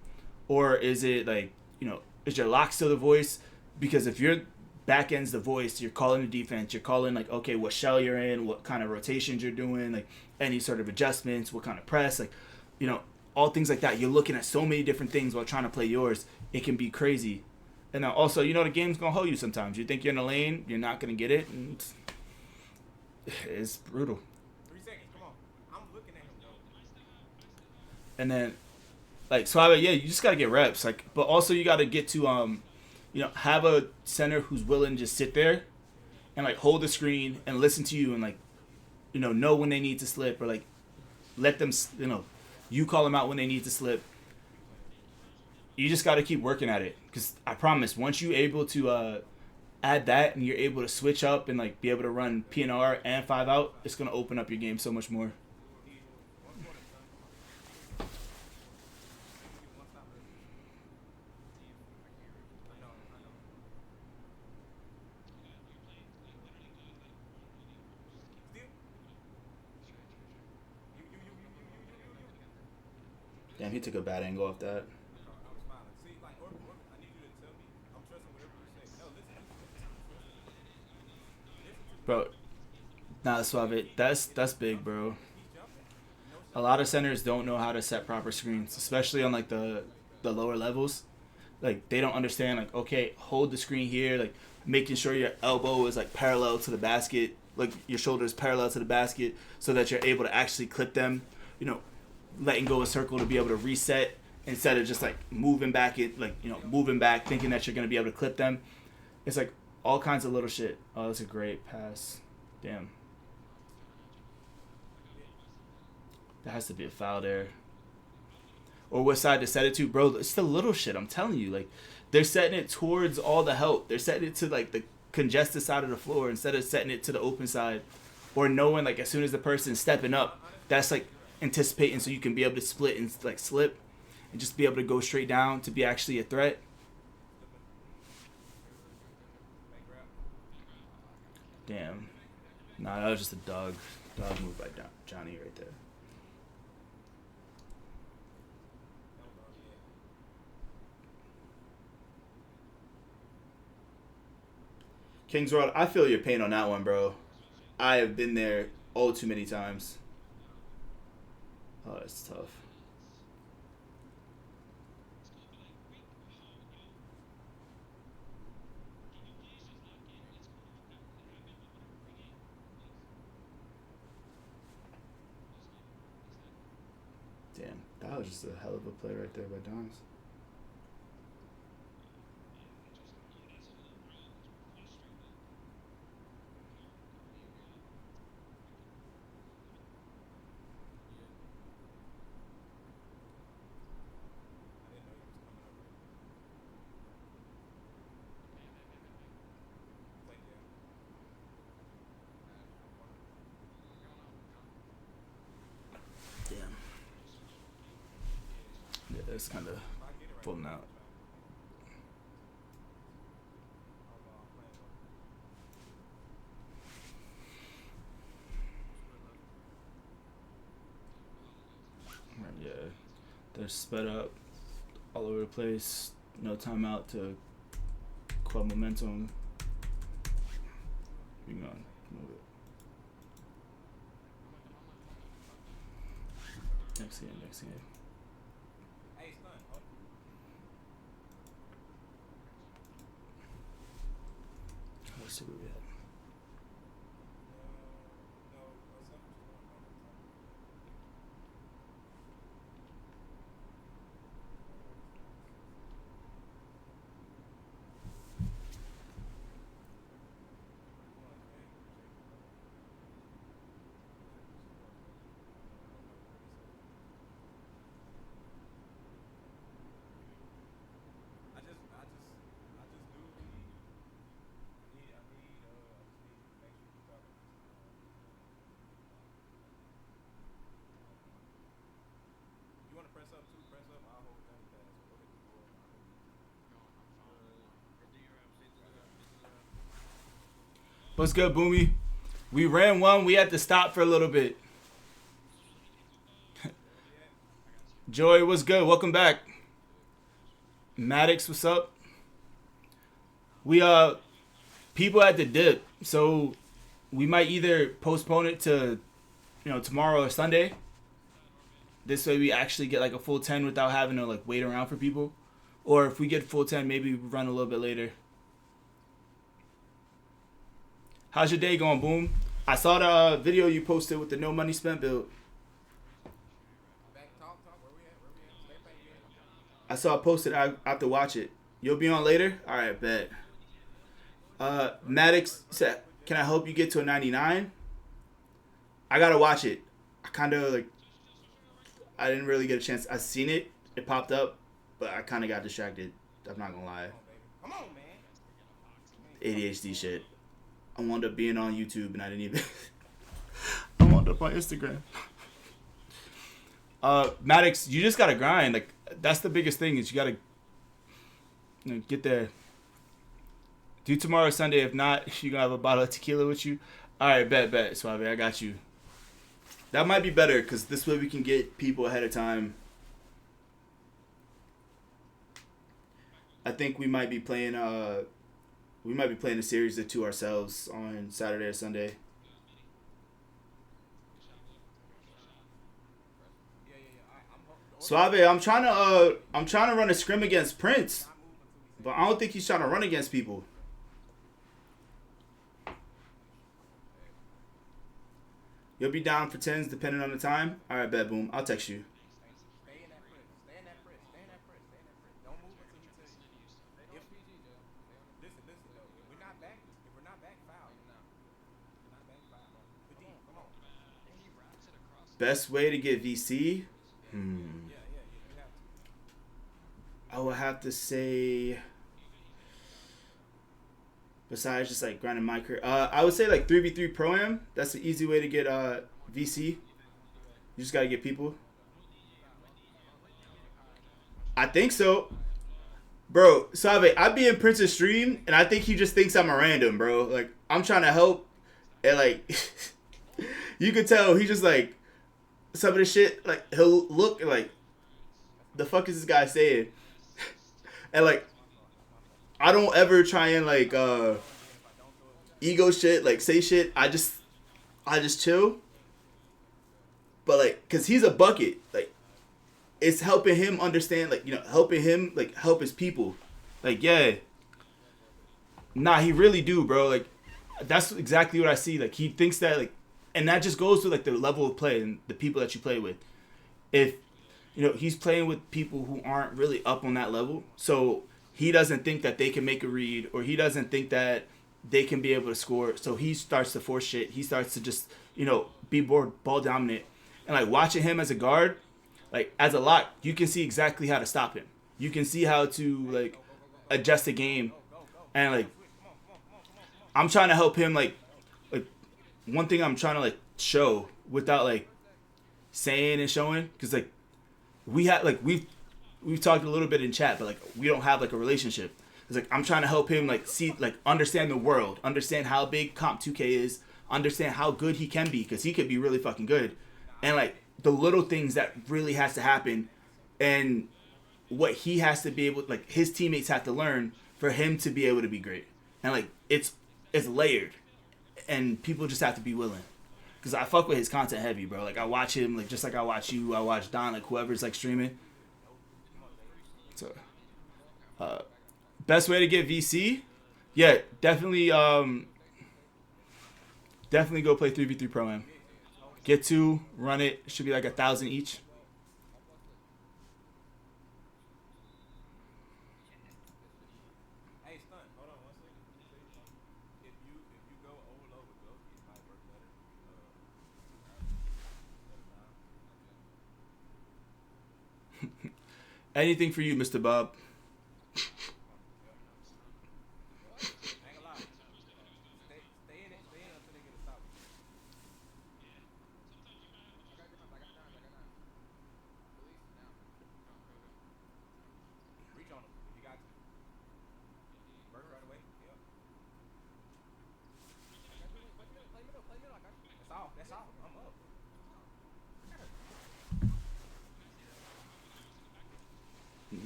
Or is it, like, you know, is your lock still the voice? Because if your back end's the voice, you're calling the defense, you're calling, like, okay, what shell you're in, what kind of rotations you're doing, like, any sort of adjustments, what kind of press, like, you know, all things like that. You're looking at so many different things while trying to play yours. It can be crazy. And then also, you know, the game's going to hold you sometimes. You think you're in the lane, you're not going to get it, and it's brutal. 3 seconds, come on. I'm looking at him, though. And then, like, so yeah, you just gotta get reps, like, but also you gotta get to you know, have a center who's willing to just sit there and, like, hold the screen and listen to you and, like, you know when they need to slip, or, like, let them, you know, you call them out when they need to slip. You just gotta keep working at it, because I promise, once you're able to add that and you're able to switch up and, like, be able to run PNR and 5 out, it's gonna open up your game so much more. Damn, he took a bad angle off that. Bro, nah, Suave, that's big, bro. A lot of centers don't know how to set proper screens, especially on, like, the lower levels. Like, they don't understand, like, okay, hold the screen here, like, making sure your elbow is, like, parallel to the basket, like, your shoulder is parallel to the basket, so that you're able to actually clip them, you know, letting go a circle to be able to reset instead of just, like, moving back, thinking that you're going to be able to clip them. It's, like, all kinds of little shit. Oh, that's a great pass. Damn. That has to be a foul there. Or what side to set it to? Bro, it's the little shit, I'm telling you. Like, they're setting it towards all the help. They're setting it to, like, the congested side of the floor instead of setting it to the open side. Or knowing, like, as soon as the person's stepping up, that's, like, anticipating so you can be able to split and, like, slip and just be able to go straight down to be actually a threat. Damn. Nah, that was just a dog move by Johnny right there. Kings Road, I feel your pain on that one, bro. I have been there all too many times. Oh, that's tough. Damn, that was just a hell of a play right there by Dons. Yeah, it's kind of pulling out. Yeah, they're sped up all over the place. No timeout to quell momentum. You can move it. Next game. Let's see what we had. What's good, Boomy? We ran one. We had to stop for a little bit. Joy, what's good? Welcome back. Maddox, what's up? We people had to dip, so we might either postpone it to, tomorrow or Sunday. This way we actually get like a full 10 without having to like wait around for people. Or if we get full 10, maybe we run a little bit later. How's your day going, Boom? I saw the video you posted with the no money spent build. I saw it posted. I have to watch it. You'll be on later? All right, bet. Maddox said, can I help you get to a 99? I got to watch it. I didn't really get a chance. I seen it. It popped up, but I kind of got distracted. I'm not going to lie. Come on, man. ADHD shit. I wound up being on YouTube and I didn't even... I wound up on Instagram. Maddox, you just got to grind. Like, that's the biggest thing is you got to get there. Do tomorrow Sunday. If not, you're going to have a bottle of tequila with you. All right, bet, Suave. I got you. That might be better because this way we can get people ahead of time. I think we might be playing a series or two ourselves on Saturday or Sunday. Suave, I'm trying to run a scrim against Prince, but I don't think he's trying to run against people. You'll be down for 10s depending on the time? All right, bet, Boom. I'll text you. Stay in that press. Stay in that press. Don't move until you tell you. Listen, though. If we're not back, foul. We're not back, foul. Come on. Best way to get VC? Yeah, you have to. I would have to say, besides just like grinding my career, I would say like 3v3 Pro-Am. That's the easy way to get VC. You just got to get people. I think so. Bro, Suave, I be in Prince's stream, and I think he just thinks I'm a random, bro. Like, I'm trying to help. And like you could tell he just like some of the shit like he'll look and like the fuck is this guy saying? And like I don't ever try and like ego shit, like say shit. I just chill. But like cuz he's a bucket. Like it's helping him understand, like, you know, helping him like help his people. Like, yeah. Nah, he really do, bro. Like that's exactly what I see. Like he thinks that like, and that just goes to like the level of play and the people that you play with. If you know he's playing with people who aren't really up on that level, so he doesn't think that they can make a read, or he doesn't think that they can be able to score. So he starts to force shit. He starts to just, you know, be more ball dominant. And like watching him as a guard, like as a lock, you can see exactly how to stop him. You can see how to like adjust the game, and like I'm trying to help him like one thing I'm trying to like show without like saying and showing, because like we have like we've talked a little bit in chat, but like we don't have like a relationship. It's like I'm trying to help him like see, like understand the world, understand how big Comp 2K is, understand how good he can be, because he could be really fucking good, and like the little things that really has to happen, and what he has to be able, like his teammates have to learn for him to be able to be great. And like it's layered, and people just have to be willing. Cause I fuck with his content heavy, bro. Like I watch him, like just like I watch you, I watch Don, like whoever's like streaming. So, best way to get VC, yeah, definitely go play 3v3 Pro Am. Get 2, run it. Should be like 1,000 each. Hey, Stunt, hold on one second. If you go overload with Ghost, it might work better. Anything for you, Mr. Bob. I ain't gonna lie. Stay in it until they get a stop. Reach on them if you got to. Burst right away. Yep. That's all. I'm up.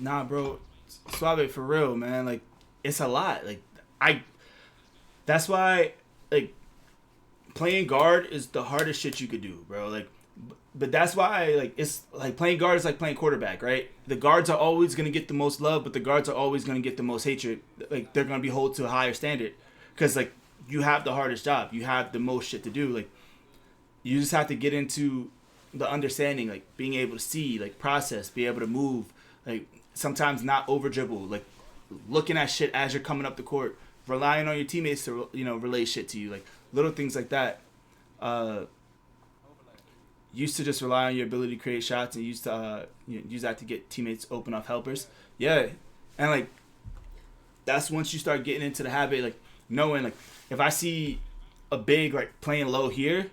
Nah, bro, Suave, for real, man. Like it's a lot. Like that's why like playing guard is the hardest shit you could do, bro. Like, but that's why like it's like playing guard is like playing quarterback, right? The guards are always gonna get the most love, but the guards are always gonna get the most hatred. Like they're gonna be held to a higher standard, because like you have the hardest job, you have the most shit to do. Like you just have to get into the understanding, like being able to see, like process, be able to move, like sometimes not over dribble, like looking at shit as you're coming up the court, relying on your teammates to, you know, relay shit to you, like little things like that. Used to just rely on your ability to create shots, and used to use that to get teammates open off helpers. Yeah, and like that's once you start getting into the habit, like knowing like if I see a big like playing low here,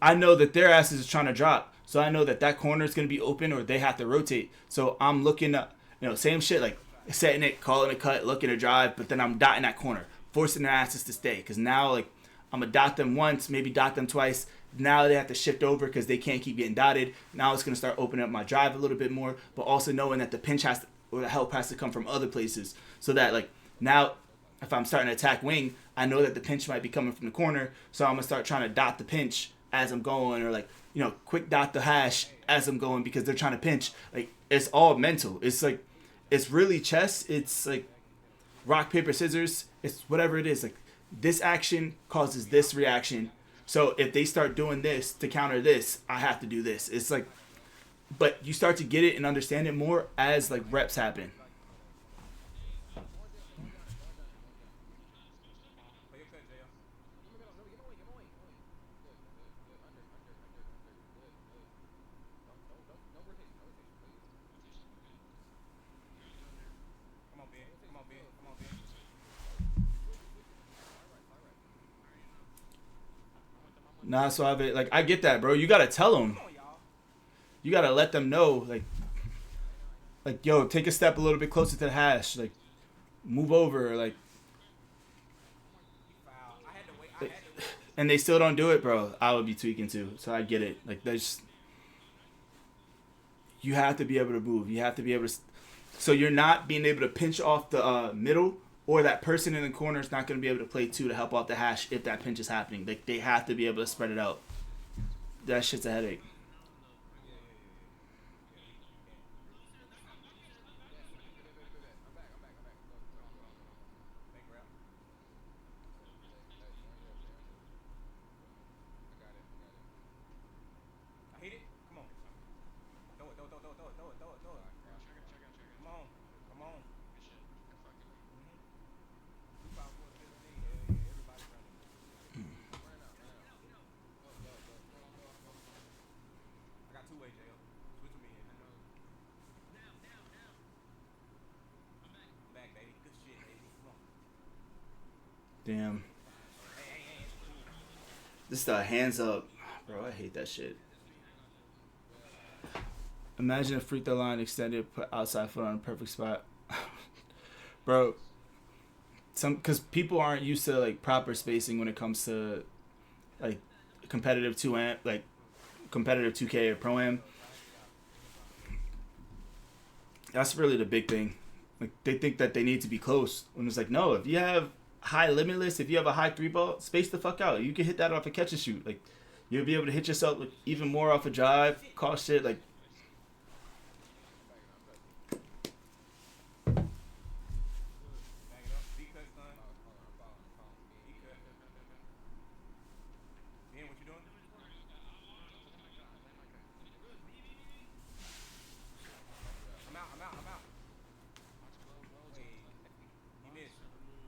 I know that their asses is trying to drop, so I know that that corner is gonna be open or they have to rotate. So I'm looking at, you know, same shit, like setting it, calling a cut, looking to drive, but then I'm dotting that corner, forcing their asses to stay, because now like I'm gonna dot them once, maybe dot them twice. Now they have to shift over because they can't keep getting dotted. Now it's gonna start opening up my drive a little bit more, but also knowing that the pinch has to, or the help has to come from other places, so that like now if I'm starting to attack wing, I know that the pinch might be coming from the corner, so I'm gonna start trying to dot the pinch as I'm going, or like, you know, quick dot the hash as I'm going, because they're trying to pinch. Like it's all mental. It's like it's really chess. It's like rock paper scissors. It's whatever it is. Like this action causes this reaction. So if they start doing this to counter this, I have to do this. It's like, but you start to get it and understand it more as like reps happen. Play your cut, JL. Come on, Ben. Come on, Ben. Come on, Ben. Nah, so like I get that, bro. You gotta tell them. Come on, y'all. You gotta let them know, like yo, take a step a little bit closer to the hash, like move over, like You foul. I had to wait. and they still don't do it, bro, I would be tweaking too. So I get it. Like, there's, you have to be able to move. You have to be able to, so you're not being able to pinch off the middle, or that person in the corner is not going to be able to play two to help off the hash if that pinch is happening. Like, they have to be able to spread it out. That shit's a headache. I hit it. Come on. Throw it. Come on. Come on. Two power forward, 15. Yeah. Everybody running. I got two way, JL. Switch with me in. I'm back, baby. Good shit, baby. Come on. Damn. Hey. This is the hands up. Bro, I hate that shit. Imagine a free throw line extended, put outside foot on a perfect spot. Bro, because people aren't used to like proper spacing when it comes to like competitive 2am, like competitive 2K or Pro-Am. That's really the big thing. Like, they think that they need to be close when it's like, no, if you have high limitless, if you have a high 3-ball, space the fuck out. You can hit that off a catch and shoot. Like, you'll be able to hit yourself like, even more off a drive, call shit like.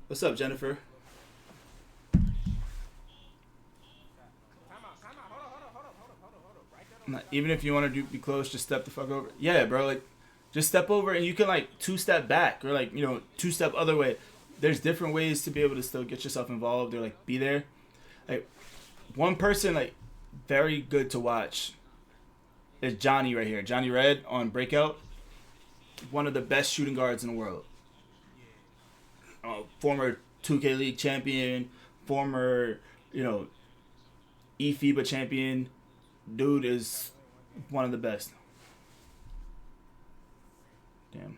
What's up, Jennifer? Even if you want to be close, just step the fuck over. Yeah, bro, like, just step over and you can, like, 2-step back or, like, 2-step other way. There's different ways to be able to still get yourself involved or, like, be there. Like, one person, like, very good to watch is Johnny right here. Johnny Red on Breakout. One of the best shooting guards in the world. Former 2K League champion, former, 𝐒𝐵 champion. Dude is one of the best. Damn.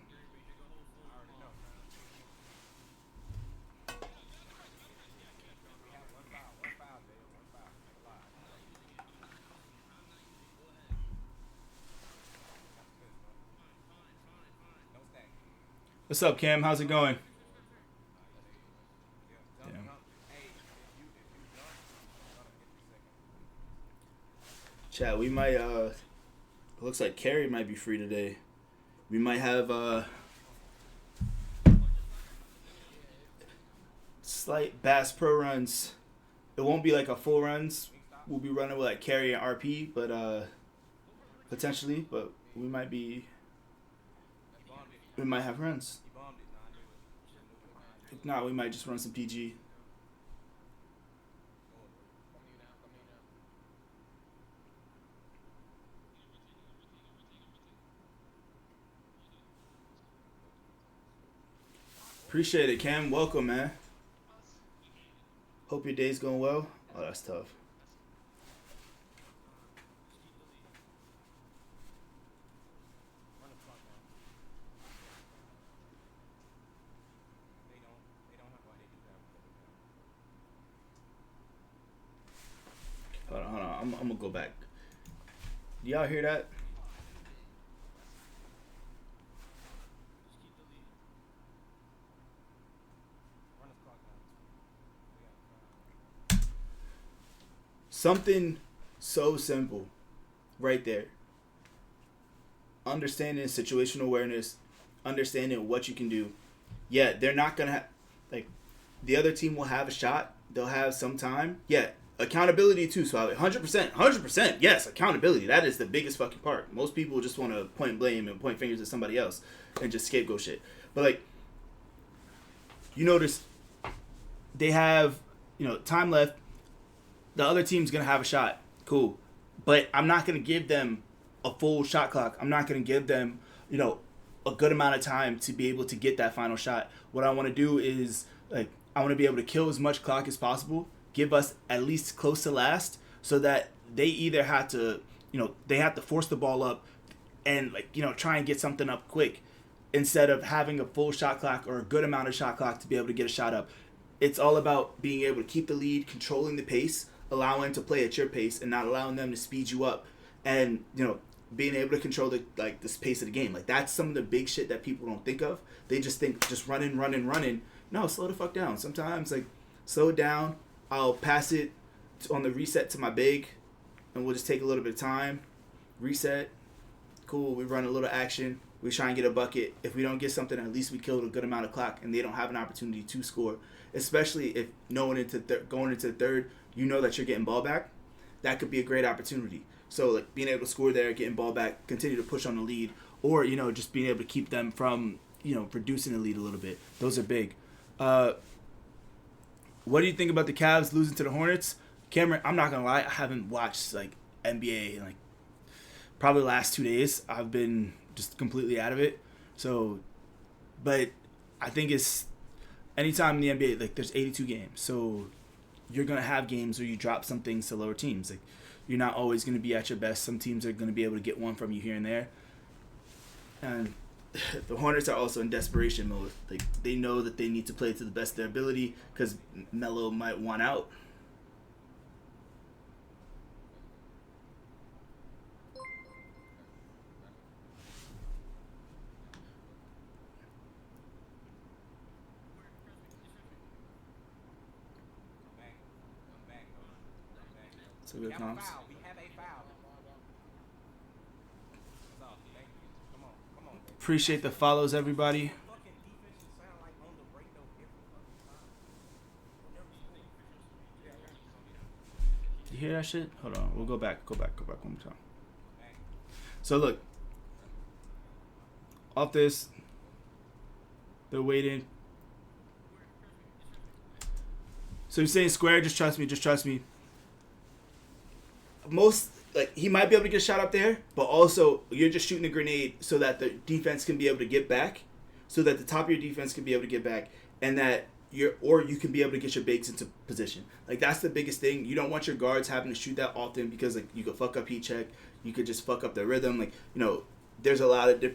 What's up, Cam? How's it going? Chat, we might, looks like Carrie might be free today. We might have, slight Bass Pro runs. It won't be like a full runs. We'll be running with like Carrie and RP, but, potentially, but we might have runs. If not, we might just run some PG. Appreciate it, Cam. Welcome, man. Hope your day's going well. Oh, that's tough. Hold on. I'm gonna go back. Do y'all hear that? Something so simple right there. Understanding situational awareness, understanding what you can do. Yeah, they're not going to have, like, the other team will have a shot. They'll have some time. Yeah, accountability too. So 100%, yes, accountability. That is the biggest fucking part. Most people just want to point blame and point fingers at somebody else and just scapegoat shit. But, like, you notice they have, time left. The other team's going to have a shot. Cool. But I'm not going to give them a full shot clock. I'm not going to give them, a good amount of time to be able to get that final shot. What I want to do is, like, I want to be able to kill as much clock as possible, give us at least close to last, so that they either have to, they have to force the ball up and like, try and get something up quick instead of having a full shot clock or a good amount of shot clock to be able to get a shot up. It's all about being able to keep the lead, controlling the pace, allowing to play at your pace and not allowing them to speed you up, and being able to control this pace of the game. Like, that's some of the big shit that people don't think of. They just think just running. No, slow the fuck down. Sometimes, like, slow it down. I'll pass it on the reset to my big, and we'll just take a little bit of time. Reset. Cool. We run a little action. We try and get a bucket. If we don't get something, at least we killed a good amount of clock, and they don't have an opportunity to score. Especially if going into the third, you know that you're getting ball back. That could be a great opportunity. So, like, being able to score there, getting ball back, continue to push on the lead, or, just being able to keep them from, reducing the lead a little bit. Those are big. What do you think about the Cavs losing to the Hornets? Cameron, I'm not going to lie. I haven't watched, like, NBA in, like, probably the last 2 days. I've been just completely out of it. So, but I think it's anytime in the NBA, like, there's 82 games. So, you're going to have games where you drop some things to lower teams. Like, you're not always going to be at your best. Some teams are going to be able to get one from you here and there. And the Hornets are also in desperation mode. Like, they know that they need to play to the best of their ability because Melo might want out. So good comps. We have a foul. Come on. Appreciate the follows, everybody. Fucking defense sound like on the break though every fucking time. You hear that shit? Hold on. We'll go back one more time. So look. Off this. They're waiting. So you're saying square, just trust me. Most, like, he might be able to get a shot up there, but also you're just shooting a grenade so that the defense can be able to get back, so that the top of your defense can be able to get back, and that you can be able to get your bigs into position. Like, that's the biggest thing. You don't want your guards having to shoot that often because, like, you could fuck up heat check, you could just fuck up their rhythm. Like, there's a lot of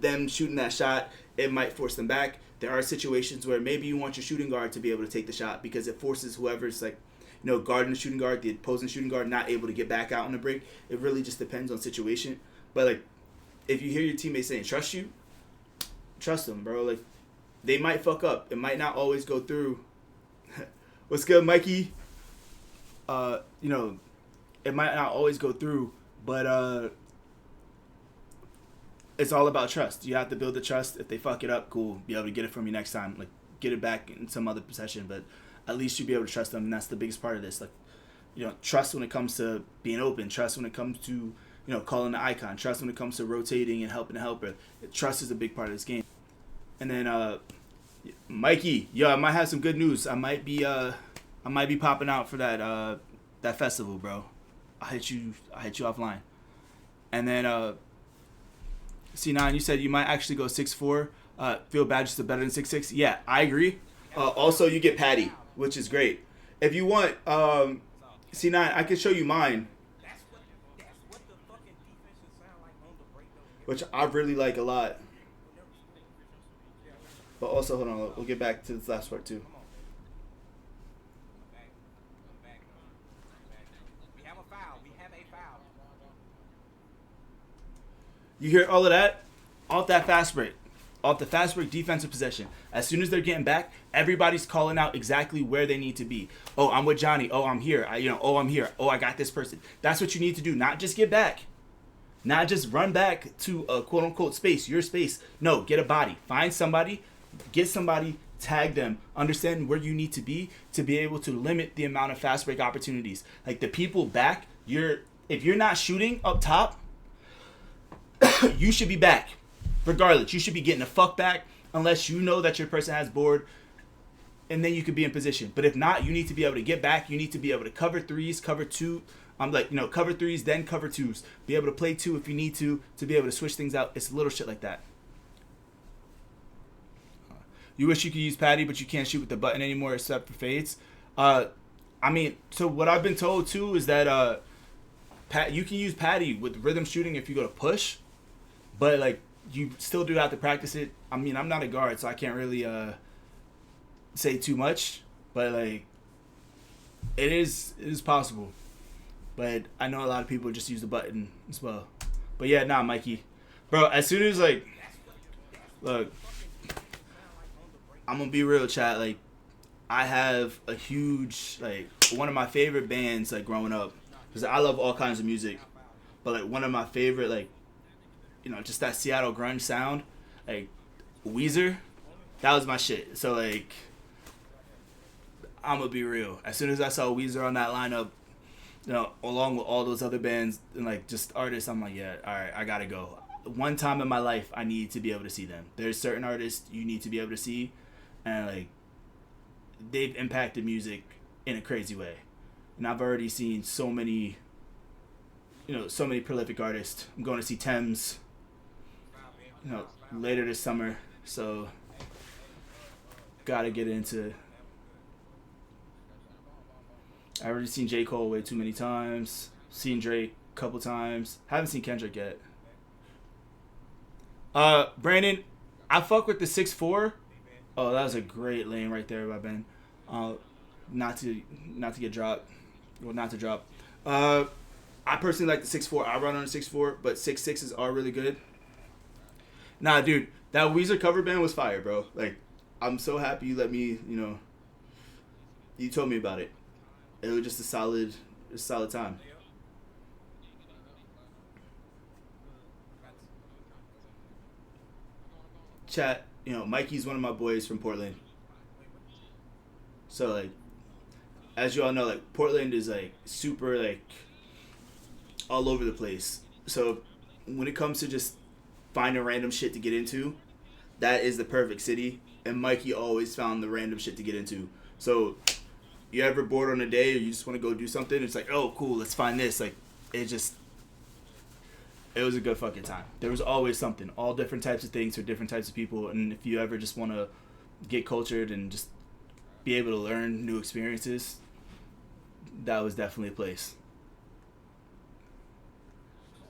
them shooting that shot, it might force them back. There are situations where maybe you want your shooting guard to be able to take the shot because it forces whoever's, like, guarding the shooting guard, the opposing shooting guard, not able to get back out on the break. It really just depends on situation. But, like, if you hear your teammates saying trust you, trust them, bro. Like, they might fuck up. It might not always go through. What's good, Mikey? It might not always go through, but it's all about trust. You have to build the trust. If they fuck it up, cool. Be able to get it from you next time. Like, get it back in some other possession, but at least you'll be able to trust them, and that's the biggest part of this. Like, trust when it comes to being open, trust when it comes to, calling the icon, trust when it comes to rotating and helping the helper. Trust is a big part of this game. And then, Mikey, I might have some good news. I might be popping out for that festival, bro. I'll hit you offline. And then, C9, you said you might actually go 6'4". Feel bad just better than 6'6". Yeah, I agree. Also, you get Patty, which is great. If you want, C9, I can show you mine. That's what the fucking defense sound like on the break though. Which I really like a lot. But also, hold on, we'll get back to this last part too. We have a foul. You hear all of that? Off that fast break. Off the fast break defensive possession. As soon as they're getting back, everybody's calling out exactly where they need to be. Oh, I'm with Johnny. Oh, I'm here. I'm here. Oh, I got this person. That's what you need to do. Not just get back. Not just run back to a quote-unquote space, your space. No, get a body. Find somebody. Get somebody. Tag them. Understand where you need to be able to limit the amount of fast break opportunities. Like, the people back, if you're not shooting up top, you should be back. Regardless, you should be getting the fuck back unless you know that your person has board, and then you could be in position. But if not, you need to be able to get back. You need to be able to cover threes, cover two. Cover threes, then cover twos. Be able to play two if you need to be able to switch things out. It's little shit like that. You wish you could use Patty, but you can't shoot with the button anymore except for fades. Uh, I mean, so what I've been told too is that you can use Patty with rhythm shooting if you go to push, but like you still do have to practice it. I mean, I'm not a guard, so I can't really say too much, but like it is possible. But I know a lot of people just use the button as well. But yeah, nah, Mikey, bro. As soon as like, look, I'm gonna be real, chat. Like, I have a huge like one of my favorite bands like growing up because I love all kinds of music, but like one of my favorite like, you know, just that Seattle grunge sound, like Weezer, that was my shit. So like, I'm gonna be real. As soon as I saw Weezer on that lineup, you know, along with all those other bands and like just artists, I'm like, yeah, all right, I gotta go. One time in my life, I need to be able to see them. There's certain artists you need to be able to see, and like they've impacted music in a crazy way. And I've already seen so many, you know, so many prolific artists. I'm going to see Thames, you know, later this summer, so gotta get into. I already seen J. Cole way too many times. Seen Drake a couple times. Haven't seen Kendrick yet. Brandon, I fuck with the 6'4". Oh, that was a great lane right there by Ben. Not to get dropped. Well, not to drop. I personally like the 6'4". I run on a 6'4", but 6'6" are really good. Nah, dude, that Weezer cover band was fire, bro. Like, I'm so happy you let me, you know, you told me about it. It was just a solid time. Chat, you know, Mikey's one of my boys from Portland. So like, as you all know, like Portland is like super like all over the place. So when it comes to just finding random shit to get into, that is the perfect city. And Mikey always found the random shit to get into. So you ever bored on a day or you just want to go do something, it's like, oh cool, let's find this. Like it was a good fucking time. There was always something, all different types of things for different types of people. And if you ever just want to get cultured and just be able to learn new experiences, that was definitely a place.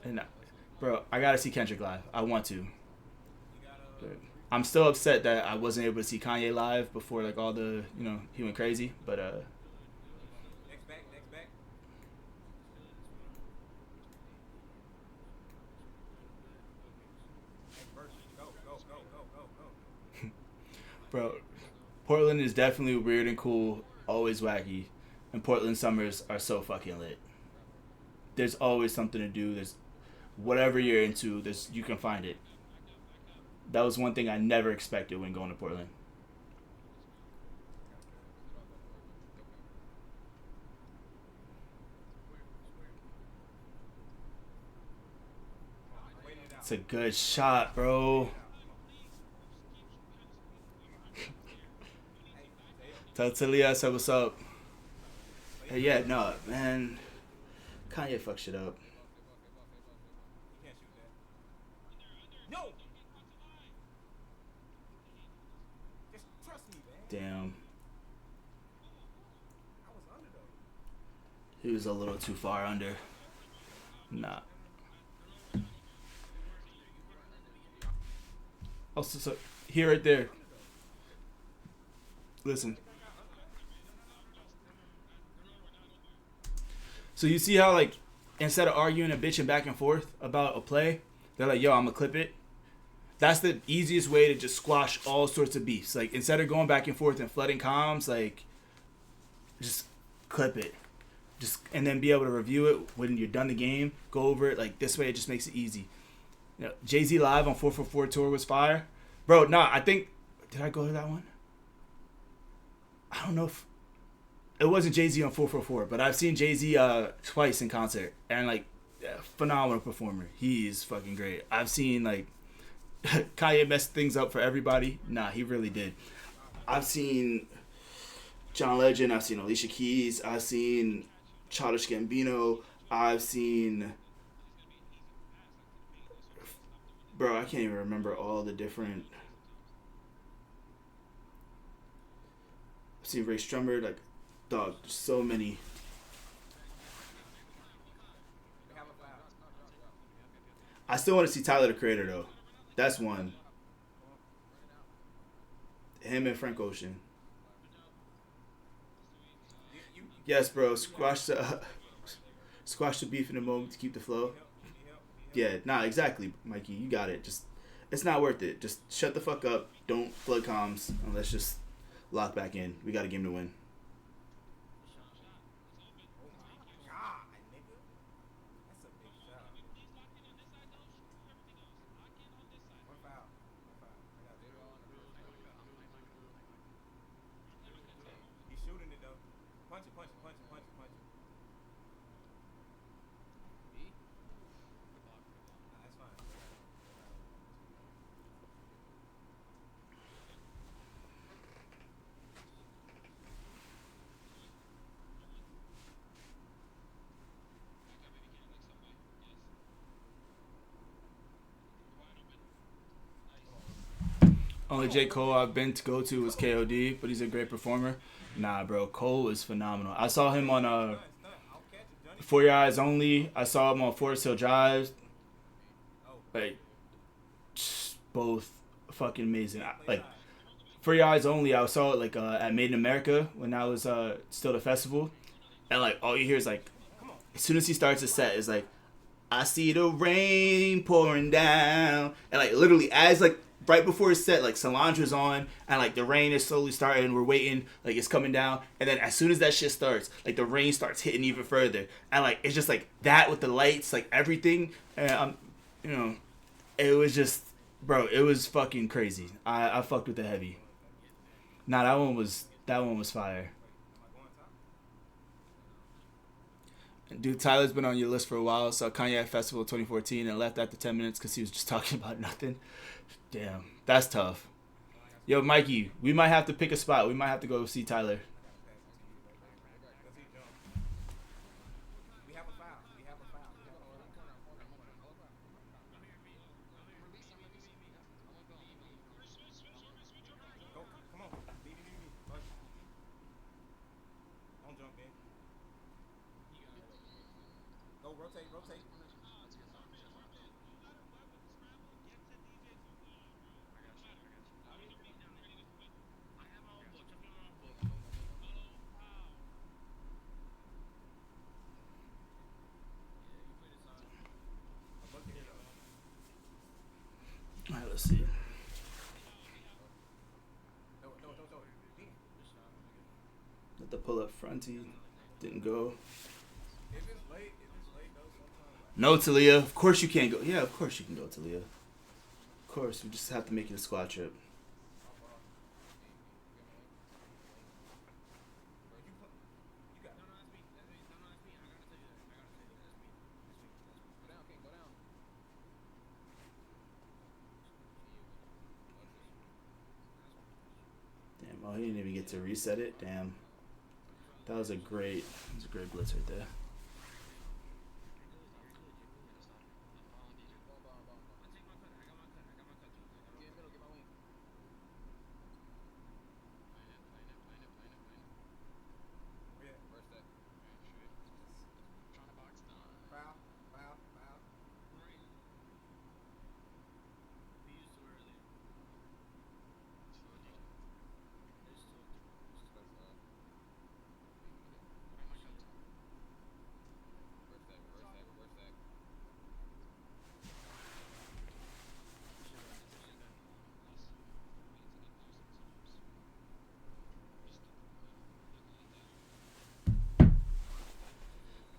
And bro, I gotta see Kendrick live. I want to. But I'm still upset that I wasn't able to see Kanye live before like all the, you know, he went crazy. But Next back. Next verse. Go. bro, Portland is definitely weird and cool, always wacky, and Portland summers are so fucking lit. There's always something to do. There's whatever you're into, you can find it. That was one thing I never expected when going to Portland. It's a good shot, bro. Tell Talia I said what's up. Hey, yeah, no, man. Kanye fuck shit up. You can't shoot that. No. Just trust me, man. Damn. I was under though. He was a little too far under. Nah. Also, so here right there. Listen. So you see how like instead of arguing and bitching back and forth about a play, they're like, yo, I'm gonna clip it. That's the easiest way to just squash all sorts of beefs. Like instead of going back and forth and flooding comms, like just clip it. Just and then be able to review it when you're done the game, go over it. Like this way it just makes it easy. You know, Jay-Z live on 444 tour was fire. Bro, nah, I think did I go to that one? I don't know if it wasn't Jay-Z on 444, but I've seen Jay-Z twice in concert and like phenomenal performer. He's fucking great. I've seen like Kanye messed things up for everybody. Nah, he really did. I've seen John Legend, I've seen Alicia Keys, I've seen Childish Gambino, I've seen bro, I can't even remember all the different. I've seen Ray Strummer, like Dog, so many. We have a foul. I still want to see Tyler the Creator though. That's one. Him and Frank Ocean. You Yes, bro. Squash the squash the beef in the moment to keep the flow. Yeah, nah, exactly, Mikey. You got it. Just it's not worth it. Just shut the fuck up. Don't flood comms, and let's just lock back in. We got a game to win. God, nigga. That's a big shot. One foul. One foul. I got it. He's shooting it though. Punch it, punch it, punch it, punch it, punch it. Nah, that's fine. Only J. Cole I've been to go to was KOD, but he's a great performer. Nah, bro, Cole is phenomenal. I saw him on It's done. I'll catch it, Johnny. For Your Eyes Only. I saw him on Forest Hill Drive. Oh. Like, both fucking amazing. Like, For Your Eyes Only, I saw it like at Made in America when I was still the festival, and like all you hear is like, as soon as he starts his set, is like, I see the rain pouring down, and like literally as like right before his set, like Solandra's on, and like the rain is slowly starting, we're waiting, like it's coming down, and then as soon as that shit starts, like the rain starts hitting even further, and like it's just like that with the lights, like everything, and you know, it was just, bro, it was fucking crazy. I fucked with the heavy. Nah, that one was fire. Dude, Tyler's been on your list for a while. Saw Kanye at Festival 2014 and left after 10 minutes because he was just talking about nothing. Damn, that's tough. Yo, Mikey, we might have to pick a spot. We might have to go see Tyler. We have a foul. We have a foul. Go, come on. Leave. Don't jump in. Go, rotate. All right, let's see. No. Let the pull up fronty. Didn't go. If it's late though, sometimes. No, Talia. Of course you can't go. Yeah, of course you can go, Talia. Of course, we just have to make it a squad trip. Damn, oh, he didn't even get to reset it. Damn. That was a great blitz right there.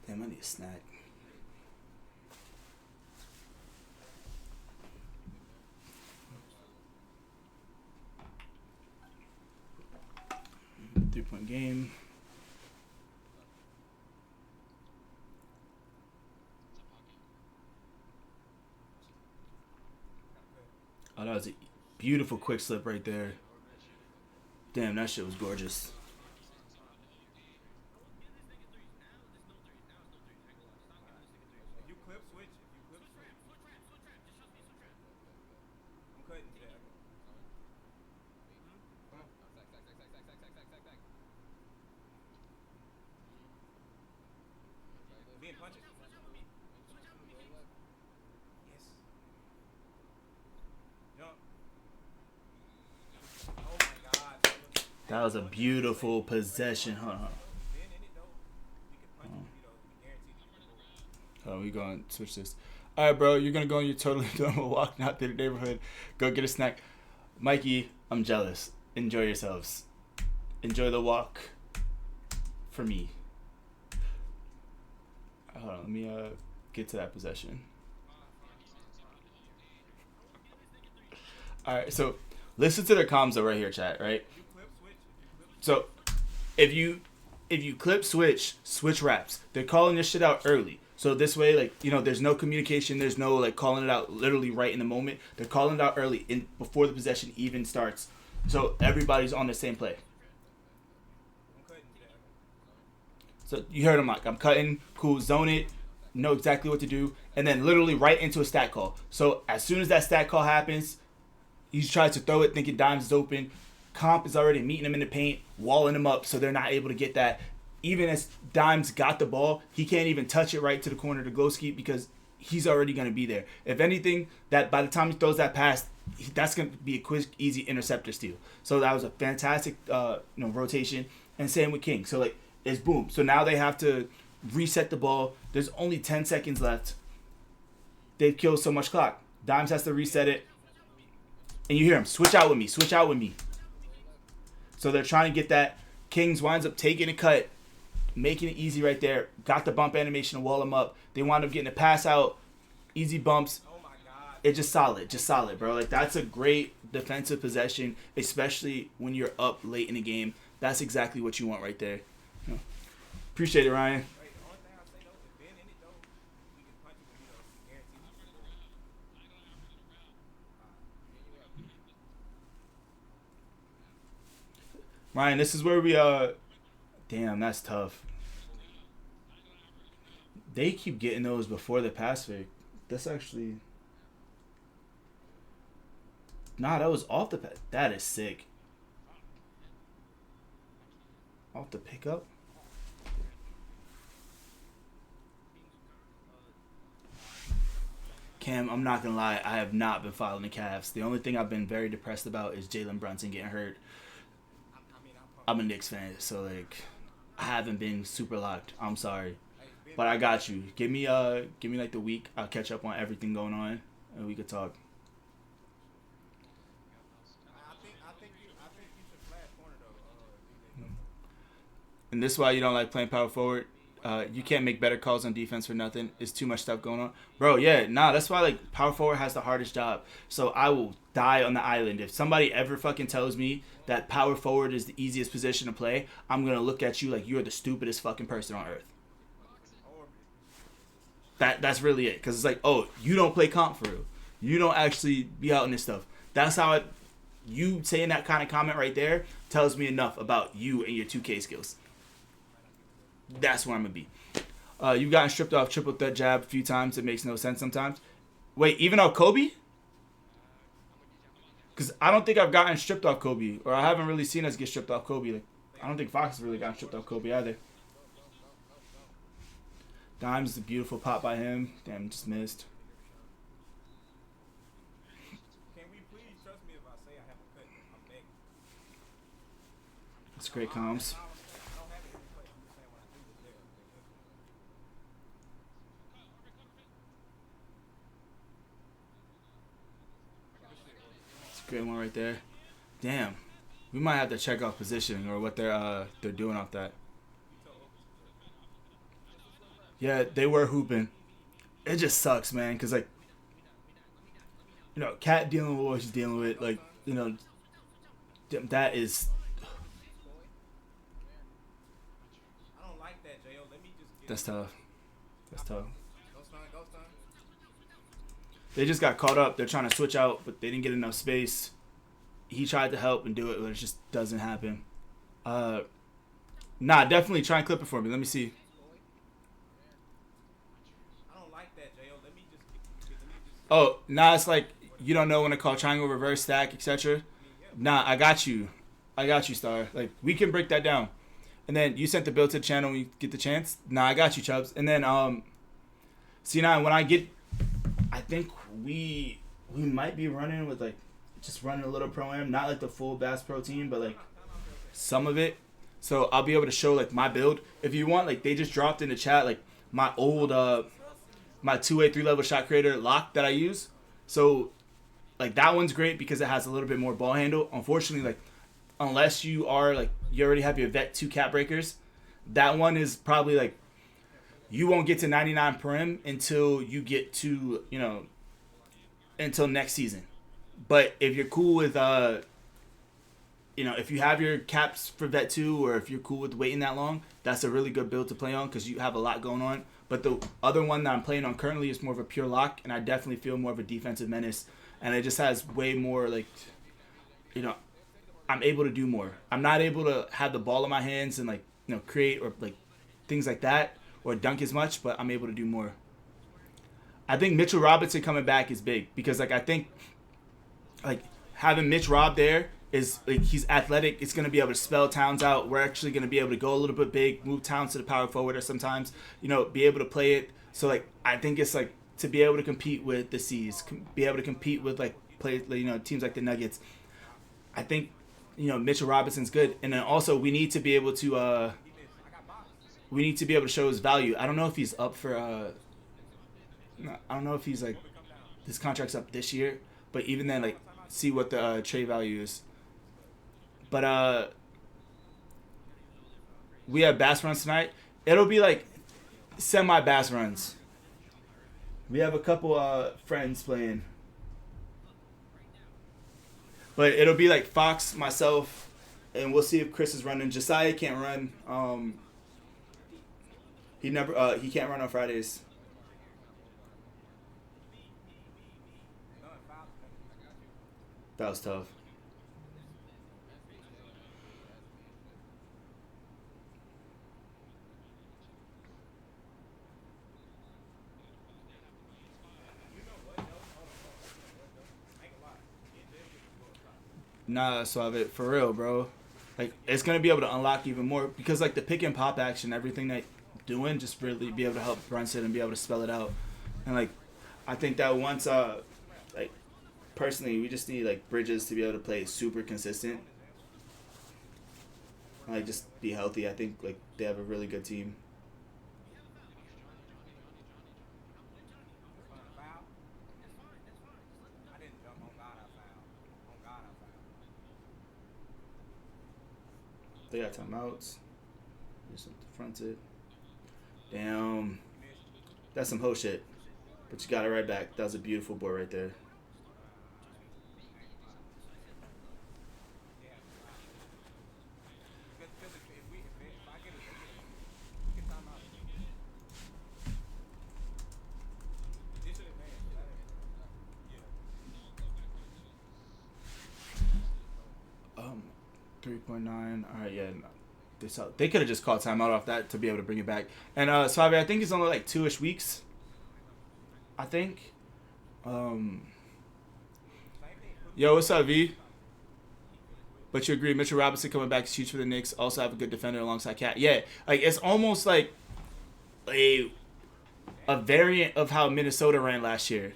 Damn, I need a snack. Three-point game. Oh, that was a beautiful quick slip right there. Damn, that shit was gorgeous. If you clip switch. I'm cutting today. Come on. punch it. Yes. Jump. Oh my God. That was a beautiful possession. Hold on. Then in it though, we can punch it, you know, we guarantee to get the goal. Oh, we going to switch this. All right, bro. You're going to go on your totally normal walk out through the neighborhood. Go get a snack. Mikey, I'm jealous. Enjoy yourselves. Enjoy the walk for me. Hold on. Let me get to that possession. All right. So listen to their comms though right here, chat, right? You clip switch. So if you clip switch raps. They're calling this shit out early. So this way, like, you know, there's no communication. There's no, like, calling it out literally right in the moment. They're calling it out early before the possession even starts. So everybody's on the same play. I'm cutting, Jack. So you heard him, like, I'm cutting, cool, zone it, know exactly what to do, and then literally right into a stat call. So as soon as that stat call happens, he tries to throw it thinking Dimes is open. Comp is already meeting him in the paint, walling him up, so they're not able to get that. Even as Dimes got the ball, he can't even touch it right to the corner to Ghostkey because he's already going to be there. If anything, that by the time he throws that pass, that's going to be a quick, easy interceptor steal. So that was a fantastic rotation. And same with King. So, like, it's boom. So now they have to reset the ball. There's only 10 seconds left. They've killed so much clock. Dimes has to reset it. And you hear him, switch out with me, switch out with me. So they're trying to get that. Kings winds up taking a cut, making it easy right there. Got the bump animation to wall him up. They wind up getting a pass out, easy bumps. Oh my God. It's just solid, bro. Like, that's a great defensive possession, especially when you're up late in the game. That's exactly what you want right there. Appreciate it, Ryan. Wait, the only thing I say though, if Ben in it though, we can punch it, you know, we guarantee to get the goal. Ryan, this is where we damn, that's tough. They keep getting those before the pass fake. That's actually nah, that was off the pass. That is sick. Off the pickup. Cam, I'm not gonna lie, I have not been following the Cavs. The only thing I've been very depressed about is Jalen Brunson getting hurt. I'm a Knicks fan, so, like, I haven't been super locked. I'm sorry, but I got you. Give me like the week. I'll catch up on everything going on, and we could talk. I think you should flash corner though. And this is why you don't like playing power forward. You can't make better calls on defense for nothing. It's too much stuff going on. Bro, yeah, nah, that's why, like, power forward has the hardest job. So I will die on the island. If somebody ever fucking tells me that power forward is the easiest position to play, I'm going to look at you like you're the stupidest fucking person on earth. That's really it. Because it's like, oh, you don't play comp for real. You don't actually be out in this stuff. That's how you saying that kind of comment right there tells me enough about you and your 2K skills. That's where I'm going to be. You've gotten stripped off triple threat jab a few times. It makes no sense sometimes. Wait, even off Kobe? Because I don't think I've gotten stripped off Kobe. Or I haven't really seen us get stripped off Kobe. Like, I don't think Fox has really gotten stripped off Kobe either. Dimes is a beautiful pop by him. Damn, just missed. Can we please trust me if I say I have a cut? I'm begging. That's great comms. Great one right there. Damn, we might have to check off positioning or what they're doing off that. Yeah, they were hooping. It just sucks, man, because, like, you know, Cat dealing with what she's dealing with, like, you know, that is. I don't like that, Jo. Let me just. That's tough. That's tough. Ghost time. They just got caught up. They're trying to switch out, but they didn't get enough space. He tried to help and do it, but it just doesn't happen. Nah, definitely try and clip it for me. Let me see. I don't like that, Jo. Let me just. Oh, nah, it's like you don't know when to call triangle, reverse, stack, etc. Nah, I got you. Star. Like, we can break that down. And then you sent the build to the channel when you get the chance. Nah, I got you, Chubbs. And then C9, when I get, I think we might be running with like, just running a little pro-am, not like the full Bass Pro team, but like some of it. So I'll be able to show like my build. If you want, like they just dropped in the chat like my old my 2A 3-level shot creator lock that I use. So like that one's great because it has a little bit more ball handle. Unfortunately, like unless you are like you already have your vet 2 cap breakers, that one is probably like you won't get to 99 prim until you get to, you know, until next season. But if you're cool with you know, if you have your caps for vet 2 or if you're cool with waiting that long, that's a really good build to play on because you have a lot going on. But the other one that I'm playing on currently is more of a pure lock, and I definitely feel more of a defensive menace. And it just has way more, like, you know, I'm able to do more. I'm not able to have the ball in my hands and, like, you know, create or, like, things like that or dunk as much, but I'm able to do more. I think Mitchell Robinson coming back is big because, like, I think, like, having Mitch Rob there is, like, he's athletic. It's going to be able to spell Towns out. We're actually going to be able to go a little bit big, move Towns to the power forward or sometimes, you know, be able to play it. So, like, I think it's, like, to be able to compete with the C's, be able to compete with, like, play, you know, teams like the Nuggets. I think, you know, Mitchell Robinson's good. And then also we need to be able to show his value. I don't know if he's up for, I don't know if he's, like, his contract's up this year. But even then, like, see what the trade value is. But we have bass runs tonight. It'll be like semi-bass runs. We have a couple friends playing. But it'll be like Fox, myself, and we'll see if Chris is running. Josiah can't run. He can't run on Fridays. That was tough. Nah, Suave, for real, bro. Like, it's going to be able to unlock even more because, like, the pick and pop action, everything that doing, just really be able to help Brunson and be able to spell it out. And, like, I think that once, like, personally, we just need, like, Bridges to be able to play super consistent. Like, just be healthy. I think, like, they have a really good team. They got timeouts. Just fronted. Damn. That's some hoe shit. But you got it right back. That was a beautiful board right there. Um, 3.9. All right, yeah. They could have just called timeout off that to be able to bring it back. And Suave, I think it's only like 2-ish weeks. I think. Yo, what's up, V? But you agree, Mitchell Robinson coming back is huge for the Knicks. Also have a good defender alongside Cat. Yeah, like it's almost like a variant of how Minnesota ran last year,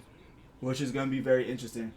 which is gonna be very interesting.